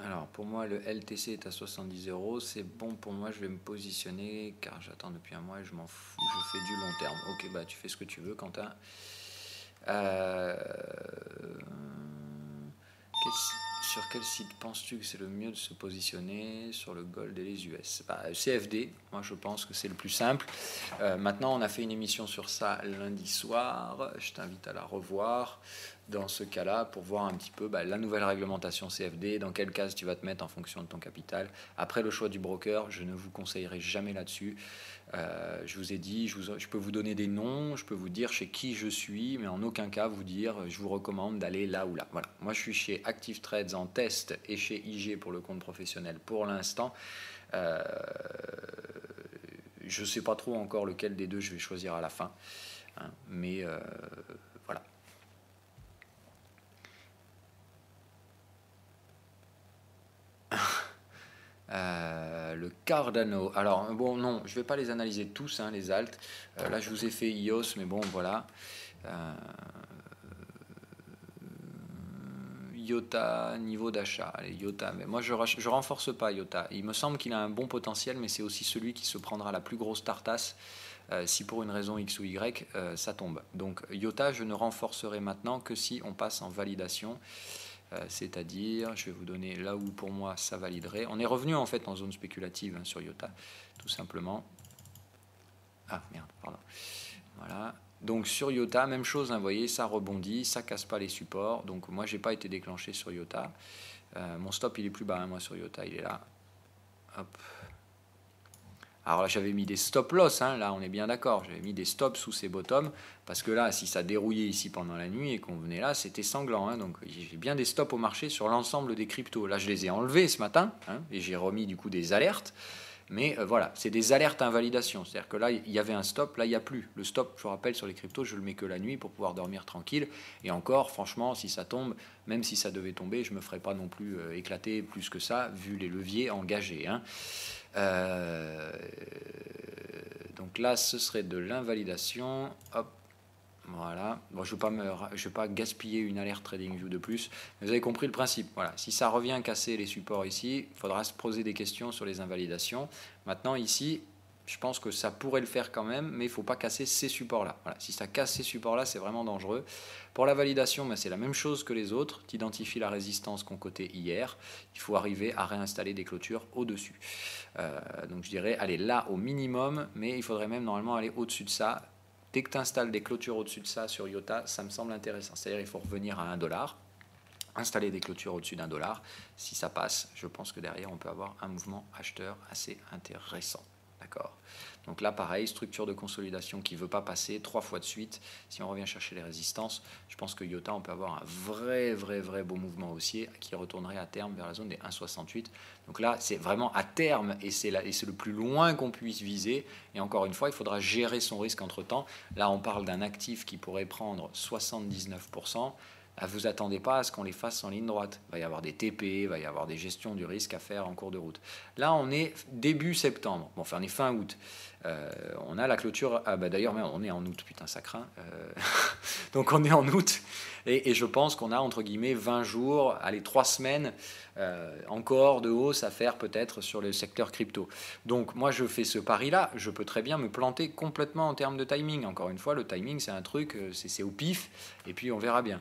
Alors, pour moi, le LTC est à 70 euros. C'est bon pour moi, je vais me positionner car j'attends depuis un mois et je m'en fous. Je fais du long terme. Ok, bah tu fais ce que tu veux, Quentin. Euh, sur quel site penses-tu que c'est le mieux de se positionner sur le Gold et les US? CFD, moi je pense que c'est le plus simple. Maintenant, on a fait une émission sur ça lundi soir. Je t'invite à la revoir dans ce cas-là pour voir un petit peu la nouvelle réglementation CFD, dans quelle case tu vas te mettre en fonction de ton capital. Après le choix du broker, je ne vous conseillerai jamais là-dessus. Je vous ai dit, je peux vous donner des noms, je peux vous dire chez qui je suis, mais en aucun cas vous dire je vous recommande d'aller là ou là. Voilà. Moi je suis chez Active Trades en test et chez IG pour le compte professionnel pour l'instant. Je ne sais pas trop encore lequel des deux je vais choisir à la fin, hein, mais voilà. Le Cardano. Alors, bon, non, je ne vais pas les analyser tous, hein, les alts. Là, je vous ai fait IOS, mais bon, voilà. IOTA, niveau d'achat. Allez, IOTA. Mais moi, je ne renforce pas IOTA. Il me semble qu'il a un bon potentiel, mais c'est aussi celui qui se prendra la plus grosse tartasse si pour une raison X ou Y, ça tombe. Donc, IOTA, je ne renforcerai maintenant que si on passe en validation. C'est-à-dire, je vais vous donner là où pour moi ça validerait. On est revenu en fait en zone spéculative hein, sur IOTA, tout simplement. Ah merde, pardon. Voilà. Donc sur IOTA, même chose, hein, vous voyez, ça rebondit, ça casse pas les supports. Donc moi, j'ai pas été déclenché sur IOTA. Mon stop, il est plus bas, hein, moi sur IOTA, il est là. Hop. Alors là, j'avais mis des stop loss, hein, là on est bien d'accord, j'avais mis des stops sous ces bottoms, parce que là, si ça dérouillait ici pendant la nuit et qu'on venait là, c'était sanglant. Hein, donc j'ai bien des stops au marché sur l'ensemble des cryptos. Là, je les ai enlevés ce matin, hein, et j'ai remis du coup des alertes. Mais voilà, c'est des alertes invalidation. C'est-à-dire que là, il y avait un stop, là, il n'y a plus. Le stop, je vous rappelle, sur les cryptos, je le mets que la nuit pour pouvoir dormir tranquille. Et encore, franchement, si ça tombe, même si ça devait tomber, je ne me ferai pas non plus éclater plus que ça, vu les leviers engagés. Hein. Donc là, ce serait de l'invalidation. Hop, voilà. Bon, je ne vais pas gaspiller une alerte TradingView de plus. Mais vous avez compris le principe. Voilà. Si ça revient casser les supports ici, il faudra se poser des questions sur les invalidations. Maintenant, ici, je pense que ça pourrait le faire quand même, mais il ne faut pas casser ces supports-là. Voilà. Si ça casse ces supports-là, c'est vraiment dangereux. Pour la validation, ben, c'est la même chose que les autres. Tu identifies la résistance qu'on cotait hier. Il faut arriver à réinstaller des clôtures au-dessus. Donc je dirais, allez là au minimum, mais il faudrait même normalement aller au-dessus de ça. Dès que tu installes des clôtures au-dessus de ça sur IOTA, ça me semble intéressant. C'est-à-dire il faut revenir à 1$, installer des clôtures au-dessus d'1$. Si ça passe, je pense que derrière, on peut avoir un mouvement acheteur assez intéressant. D'accord. Donc là, pareil, structure de consolidation qui ne veut pas passer 3 fois de suite. Si on revient chercher les résistances, je pense que IOTA, on peut avoir un vrai beau mouvement haussier qui retournerait à terme vers la zone des 1,68. Donc là, c'est vraiment à terme et c'est le plus loin qu'on puisse viser. Et encore une fois, il faudra gérer son risque entre-temps. Là, on parle d'un actif qui pourrait prendre 79%. Vous attendez pas à ce qu'on les fasse en ligne droite. Il va y avoir des TP, il va y avoir des gestions du risque à faire en cours de route. Là, on est début septembre. Bon, enfin, on est fin août. On a la clôture. Ah, bah d'ailleurs, on est en août, putain, ça craint. Donc, on est en août. Et je pense qu'on a, entre guillemets, 20 jours, allez, 3 semaines encore de hausse à faire peut-être sur le secteur crypto. Donc, moi, je fais ce pari-là. Je peux très bien me planter complètement en termes de timing. Encore une fois, le timing, c'est un truc, c'est au pif. Et puis, on verra bien.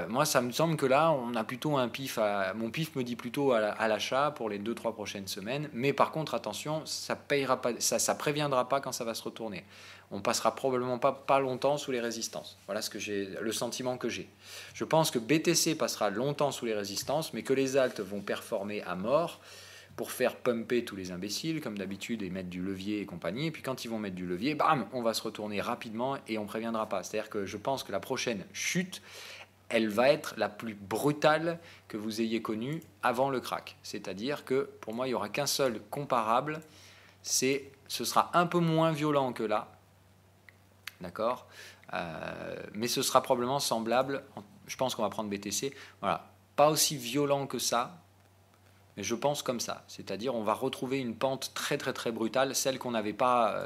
Moi, ça me semble que là, on a plutôt un pif. Mon pif me dit plutôt à l'achat pour les 2-3 prochaines semaines. Mais par contre, attention, ça payera pas, ça préviendra pas quand ça va se retourner. On passera probablement pas longtemps sous les résistances. Voilà le sentiment que j'ai. Je pense que BTC passera longtemps sous les résistances, mais que les alts vont performer à mort pour faire pumper tous les imbéciles, comme d'habitude, et mettre du levier et compagnie. Et puis quand ils vont mettre du levier, bam, on va se retourner rapidement et on ne préviendra pas. C'est-à-dire que je pense que la prochaine chute, elle va être la plus brutale que vous ayez connue avant le crack. C'est-à-dire que pour moi, il n'y aura qu'un seul comparable. Ce sera un peu moins violent que là. D'accord, mais ce sera probablement semblable. Je pense qu'on va prendre BTC. Voilà, pas aussi violent que ça, mais je pense comme ça. C'est-à-dire, on va retrouver une pente très brutale, celle qu'on n'avait pas.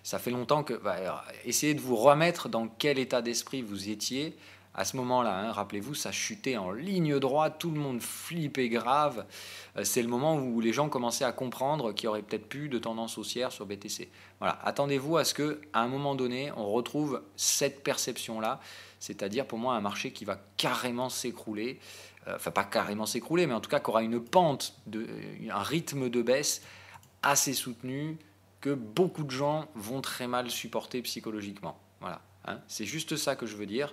Ça fait longtemps que. Essayez de vous remettre dans quel état d'esprit vous étiez À ce moment-là, hein, rappelez-vous, ça chutait en ligne droite, tout le monde flippait grave. C'est le moment où les gens commençaient à comprendre qu'il y aurait peut-être plus de tendance haussière sur BTC. Voilà, attendez-vous à ce qu'à un moment donné, on retrouve cette perception-là, c'est-à-dire pour moi un marché qui va carrément s'écrouler, enfin pas carrément s'écrouler, mais en tout cas qui aura une pente, un rythme de baisse assez soutenu que beaucoup de gens vont très mal supporter psychologiquement. Voilà. Hein, c'est juste ça que je veux dire,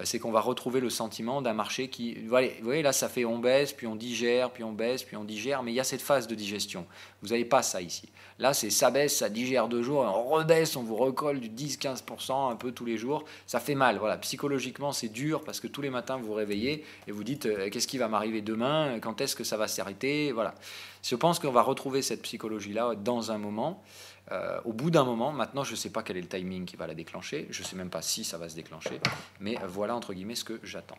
c'est qu'on va retrouver le sentiment d'un marché qui, vous voyez là ça fait on baisse, puis on digère, puis on baisse, puis on digère, mais il y a cette phase de digestion, vous n'avez pas ça ici. Là c'est ça baisse, ça digère 2 jours, et on rebaisse, on vous recolle du 10-15% un peu tous les jours, ça fait mal, voilà, psychologiquement c'est dur, parce que tous les matins vous vous réveillez, et vous dites qu'est-ce qui va m'arriver demain, quand est-ce que ça va s'arrêter, voilà. Je pense qu'on va retrouver cette psychologie-là dans un moment, au bout d'un moment. Maintenant je ne sais pas quel est le timing qui va la déclencher, je ne sais même pas si ça va se déclencher, mais voilà entre guillemets ce que j'attends.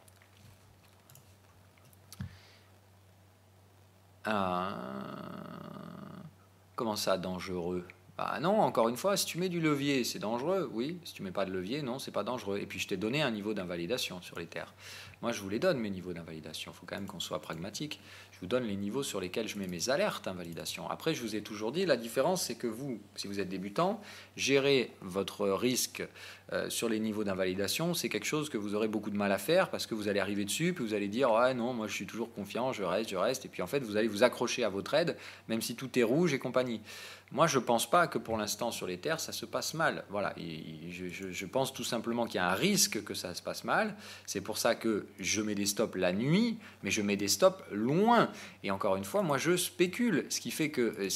Comment ça dangereux? Bah non, encore une fois, si tu mets du levier, c'est dangereux, oui. Si tu mets pas de levier, non, c'est pas dangereux. Et puis je t'ai donné un niveau d'invalidation sur les terres. Moi, je vous les donne, mes niveaux d'invalidation. Il faut quand même qu'on soit pragmatique. Je vous donne les niveaux sur lesquels je mets mes alertes invalidation. Après, je vous ai toujours dit, la différence, c'est que vous, si vous êtes débutant, gérer votre risque sur les niveaux d'invalidation, c'est quelque chose que vous aurez beaucoup de mal à faire parce que vous allez arriver dessus, puis vous allez dire, ouais, non, moi, je suis toujours confiant, je reste. Et puis, en fait, vous allez vous accrocher à votre aide, même si tout est rouge et compagnie. Moi, je ne pense pas que pour l'instant, sur les terres, ça se passe mal. Voilà. Je pense tout simplement qu'il y a un risque que ça se passe mal. C'est pour ça que je mets des stops la nuit, mais je mets des stops loin. Et encore une fois, moi, je spécule. Ce qui fait que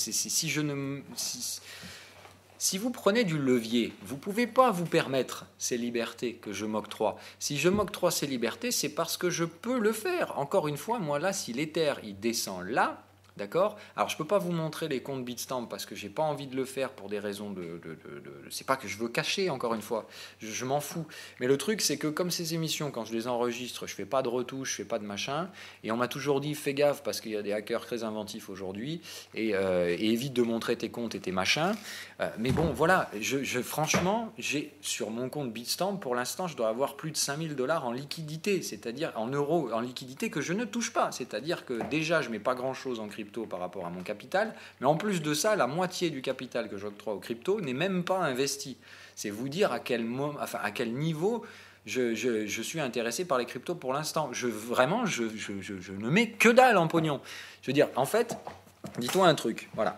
si vous prenez du levier, vous ne pouvez pas vous permettre ces libertés que je m'octroie. Si je m'octroie ces libertés, c'est parce que je peux le faire. Encore une fois, moi, là, si l'Ether, il descend là, d'accord. Alors, je ne peux pas vous montrer les comptes Bitstamp parce que je n'ai pas envie de le faire pour des raisons c'est pas que je veux cacher, encore une fois. Je m'en fous. Mais le truc, c'est que comme ces émissions, quand je les enregistre, je ne fais pas de retouches, je ne fais pas de machin. Et on m'a toujours dit, fais gaffe parce qu'il y a des hackers très inventifs aujourd'hui. Et évite de montrer tes comptes et tes machins. Mais bon, voilà. Franchement, j'ai sur mon compte Bitstamp, pour l'instant, je dois avoir plus de 5000 $ en liquidité. C'est-à-dire en euros, en liquidité que je ne touche pas. C'est-à-dire que déjà, je ne mets pas grand-chose en crypto par rapport à mon capital, mais en plus de ça, la moitié du capital que j'octroie aux crypto n'est même pas investi. C'est vous dire à quel niveau je suis intéressé par les cryptos pour l'instant. Vraiment, je ne mets que dalle en pognon. Je veux dire, en fait, dis-toi un truc, voilà.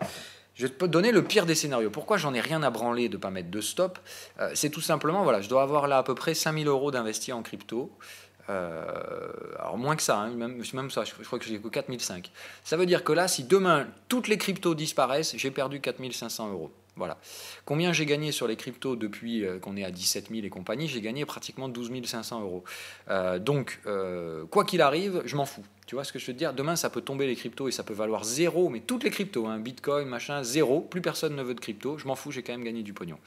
Je peux te donner le pire des scénarios. Pourquoi j'en ai rien à branler de ne pas mettre de stop? C'est tout simplement, voilà, je dois avoir là à peu près 5000 € d'investis en crypto. Alors moins que ça, hein, même ça, je crois que j'ai que 4005. Ça veut dire que là, si demain toutes les cryptos disparaissent, j'ai perdu 4500 €. Voilà. Combien j'ai gagné sur les cryptos depuis qu'on est à 17 000 et compagnie? J'ai gagné pratiquement 12 500 €. Donc, quoi qu'il arrive, je m'en fous. Tu vois ce que je veux te dire? Demain, ça peut tomber les cryptos et ça peut valoir zéro, mais toutes les cryptos, hein, Bitcoin, machin, zéro. Plus personne ne veut de crypto. Je m'en fous, j'ai quand même gagné du pognon.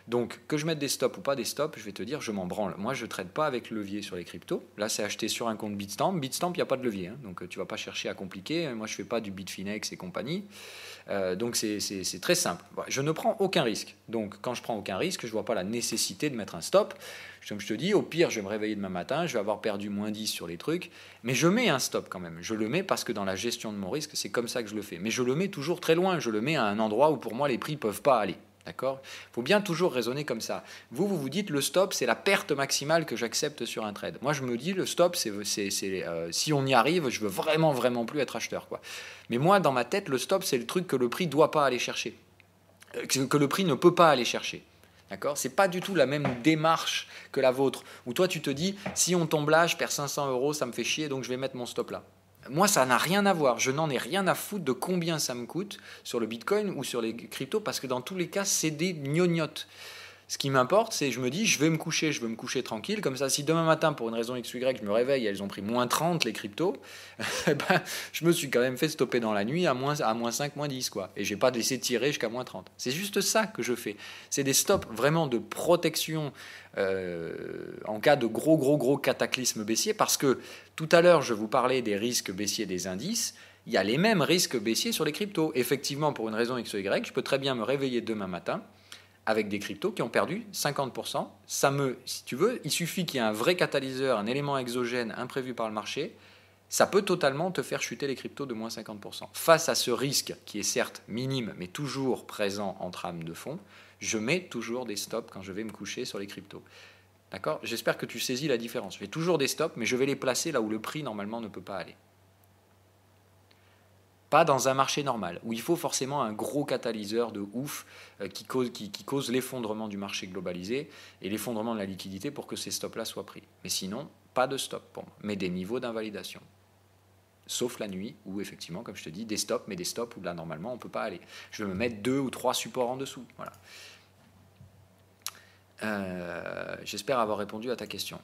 Donc, que je mette des stops ou pas des stops, je vais te dire, je m'en branle. Moi, je ne trade pas avec levier sur les cryptos. Là, c'est acheté sur un compte Bitstamp. Bitstamp, il n'y a pas de levier. Hein. Donc, tu ne vas pas chercher à compliquer. Moi, je ne fais pas du Bitfinex et compagnie. Donc, c'est très simple. Je ne prends aucun risque. Donc, quand je prends aucun risque, je ne vois pas la nécessité de mettre un stop. Comme je te dis, au pire, je vais me réveiller demain matin, je vais avoir perdu moins 10 sur les trucs. Mais je mets un stop quand même. Je le mets parce que dans la gestion de mon risque, c'est comme ça que je le fais. Mais je le mets toujours très loin. Je le mets à un endroit où, pour moi, les prix ne peuvent pas aller. D'accord? Il faut bien toujours raisonner comme ça. Vous dites le stop, c'est la perte maximale que j'accepte sur un trade. Moi, je me dis le stop, si on y arrive, je veux vraiment, vraiment plus être acheteur, quoi. Mais moi, dans ma tête, le stop, c'est le truc que le prix ne doit pas aller chercher. Que le prix ne peut pas aller chercher. D'accord? C'est pas du tout la même démarche que la vôtre. Où toi, tu te dis, si on tombe là, je perds 500 €, ça me fait chier, donc je vais mettre mon stop là. Moi, ça n'a rien à voir. Je n'en ai rien à foutre de combien ça me coûte sur le Bitcoin ou sur les cryptos, parce que dans tous les cas, c'est des gnognottes. Ce qui m'importe, c'est je me dis, je veux me coucher tranquille. Comme ça, si demain matin, pour une raison X ou Y, je me réveille et elles ont pris moins 30 les cryptos, ben, je me suis quand même fait stopper dans la nuit à moins 5, moins 10, quoi. Et je n'ai pas laissé tirer jusqu'à moins 30. C'est juste ça que je fais. C'est des stops vraiment de protection en cas de gros cataclysme baissier, parce que tout à l'heure, je vous parlais des risques baissiers des indices. Il y a les mêmes risques baissiers sur les cryptos. Effectivement, pour une raison X ou Y, je peux très bien me réveiller demain matin avec des cryptos qui ont perdu 50%. Si tu veux, il suffit qu'il y ait un vrai catalyseur, un élément exogène imprévu par le marché, ça peut totalement te faire chuter les cryptos de moins 50%. Face à ce risque, qui est certes minime, mais toujours présent en trame de fond, je mets toujours des stops quand je vais me coucher sur les cryptos. D'accord ? J'espère que tu saisis la différence. Je fais toujours des stops, mais je vais les placer là où le prix normalement ne peut pas aller. Pas dans un marché normal, où il faut forcément un gros catalyseur de ouf qui cause l'effondrement du marché globalisé et l'effondrement de la liquidité pour que ces stops-là soient pris. Mais sinon, pas de stop pour moi, mais des niveaux d'invalidation. Sauf la nuit, où effectivement, comme je te dis, des stops, mais des stops où là, normalement, on ne peut pas aller. Je vais me mettre 2 ou 3 supports en dessous. Voilà. J'espère avoir répondu à ta question.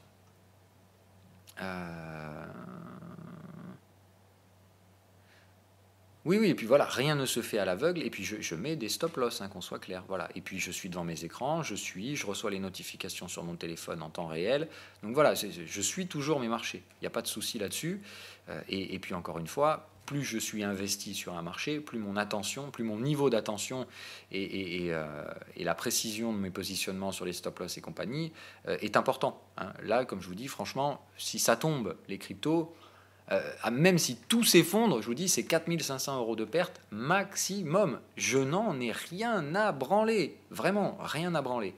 Oui, et puis voilà, rien ne se fait à l'aveugle, et puis je mets des stop-loss, qu'on soit clair, voilà. Et puis je suis devant mes écrans, je reçois les notifications sur mon téléphone en temps réel, donc voilà, je suis toujours mes marchés, il n'y a pas de souci là-dessus, et puis encore une fois, plus je suis investi sur un marché, plus mon attention, plus mon niveau d'attention et la précision de mes positionnements sur les stop-loss et compagnie est important. Là, comme je vous dis, franchement, si ça tombe, les cryptos, même si tout s'effondre, je vous dis, c'est 4 500 € de perte maximum. Je n'en ai rien à branler, vraiment rien à branler.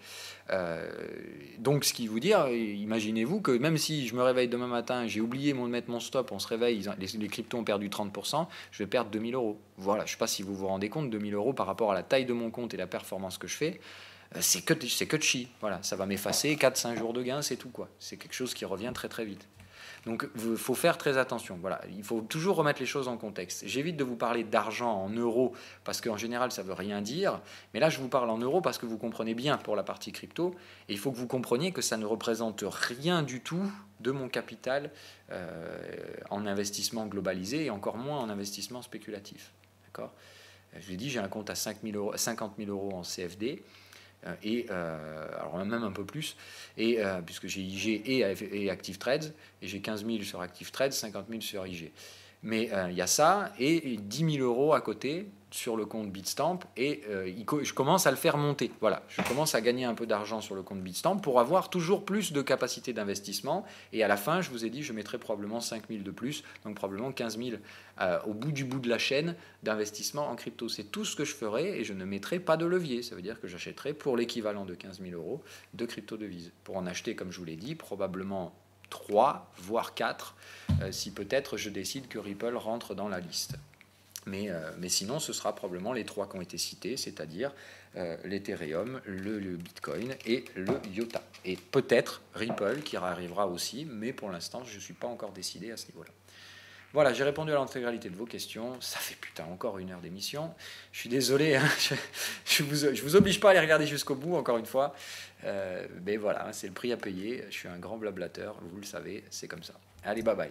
Donc, ce qui veut dire, imaginez-vous que même si je me réveille demain matin, j'ai oublié de mettre mon stop, on se réveille, les cryptos ont perdu 30%, je vais perdre 2 000 €. Voilà, je ne sais pas si vous vous rendez compte, 2 000 € par rapport à la taille de mon compte et la performance que je fais. C'est que de chi. Voilà, ça va m'effacer 4-5 jours de gain, c'est tout, quoi. C'est quelque chose qui revient très très vite. Donc il faut faire très attention. Voilà, il faut toujours remettre les choses en contexte. J'évite de vous parler d'argent en euros parce qu'en général ça ne veut rien dire. Mais là je vous parle en euros parce que vous comprenez bien pour la partie crypto. Et il faut que vous compreniez que ça ne représente rien du tout de mon capital en investissement globalisé et encore moins en investissement spéculatif. D'accord ? Je l'ai dit, j'ai un compte à 50 000 € en CFD. Alors même un peu plus, puisque j'ai IG et Active Trades, et j'ai 15 000 sur Active Trades, 50 000 sur IG. Mais il y a ça, et 10 000 € à côté sur le compte Bitstamp, et je commence à le faire monter. Voilà, je commence à gagner un peu d'argent sur le compte Bitstamp pour avoir toujours plus de capacité d'investissement, et à la fin, je vous ai dit, je mettrai probablement 5 000 de plus, donc probablement 15 000 au bout de la chaîne d'investissement en crypto. C'est tout ce que je ferai, et je ne mettrai pas de levier. Ça veut dire que j'achèterai pour l'équivalent de 15 000 € de crypto-devises. Pour en acheter, comme je vous l'ai dit, probablement 3, voire 4, si peut-être je décide que Ripple rentre dans la liste. Mais sinon, ce sera probablement les 3 qui ont été cités, c'est-à-dire l'Ethereum, le Bitcoin et le IOTA. Et peut-être Ripple qui arrivera aussi, mais pour l'instant, je ne suis pas encore décidé à ce niveau-là. Voilà, j'ai répondu à l'intégralité de vos questions. Ça fait encore 1 heure d'émission. Je suis désolé, je vous oblige pas à les regarder jusqu'au bout, encore une fois. Mais voilà, c'est le prix à payer. Je suis un grand blablateur, vous le savez, c'est comme ça. Allez, bye bye.